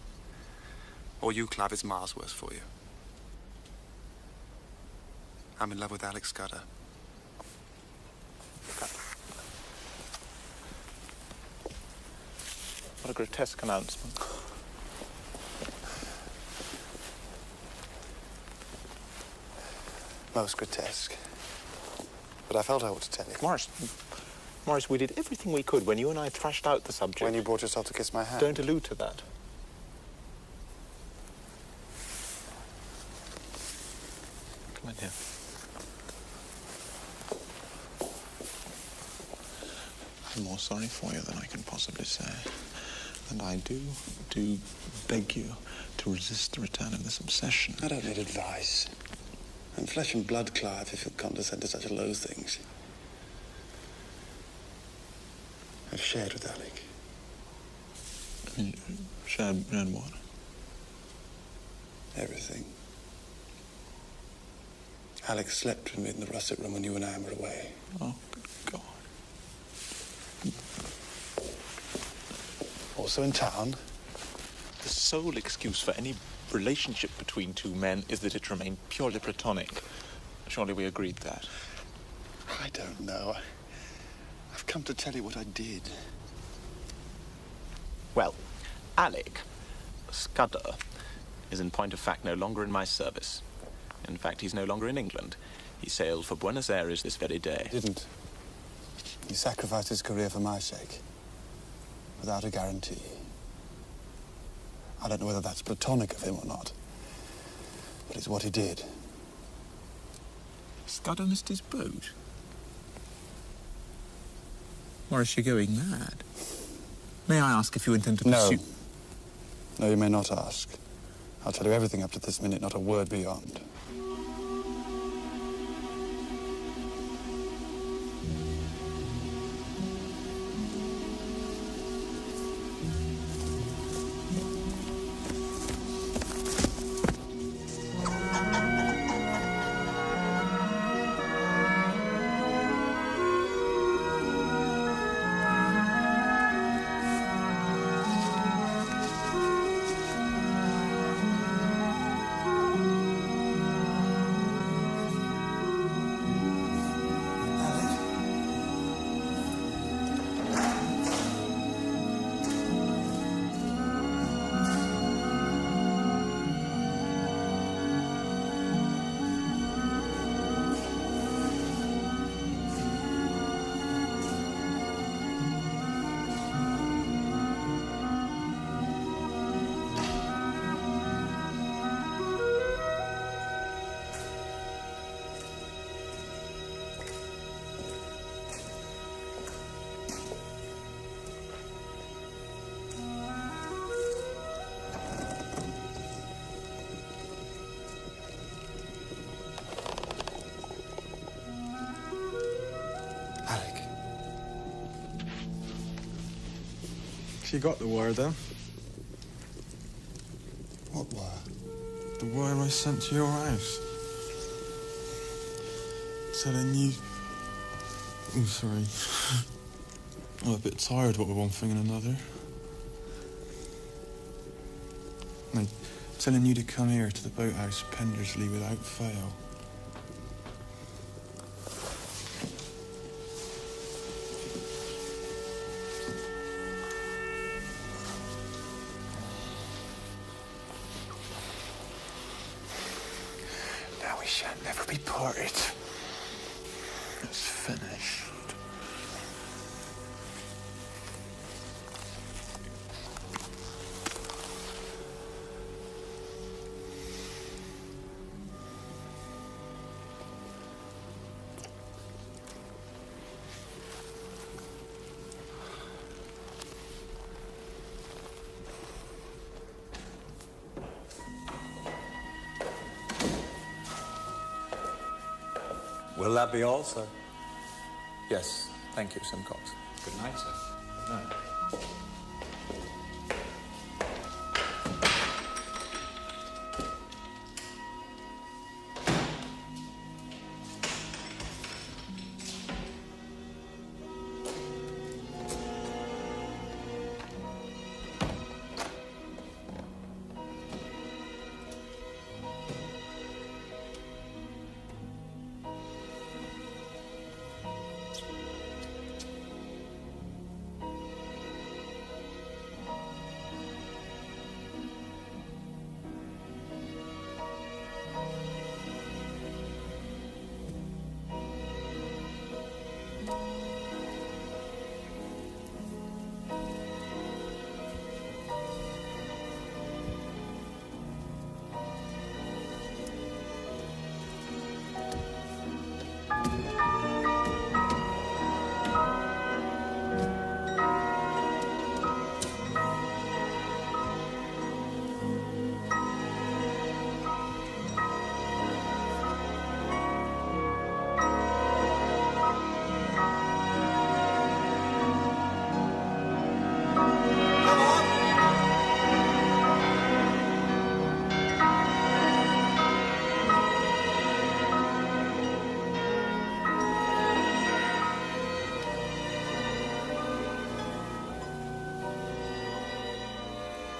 Or you, Clive, it's miles worse for you. I'm in love with Alex Scudder. What a grotesque announcement. Most grotesque. But I felt I ought to tell you. Maurice, we did everything we could when you and I thrashed out the subject. When you brought yourself to kiss my hand. Don't allude to that. Come in here. I'm more sorry for you than I can possibly say. And I do beg you to resist the return of this obsession. I don't need advice. I'm flesh and blood, Clive, if you'll condescend to such low things. I've shared with Alec. Shared what? Everything. Alex slept with me in the russet room when you and Anne were away. Oh, good God. Also in town. The sole excuse for any relationship between two men is that it remained purely platonic. Surely we agreed that. I don't know. I've come to tell you what I did. Well, Alec Scudder is in point of fact no longer in my service. In fact, he's no longer in England. He sailed for Buenos Aires this very day. Didn't. He sacrificed his career for my sake. Without a guarantee. I don't know whether that's platonic of him or not. But it's what he did. Scudder missed his boat? Maurice, you're going mad. May I ask if you intend to pursue... No, you may not ask. I'll tell you everything up to this minute, not a word beyond. You got the wire, then? What wire? The wire I sent to your house. Telling you... Oh, sorry. I'm a bit tired, what with one thing and another. No, telling you to come here to the boathouse Pendersley without fail. It's finished. Will that be all, sir? Yes, thank you, Simcox. Good night, sir. Good night.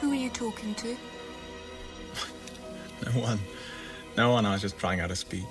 Who are you talking to? No one. No one, I was just trying out a speech.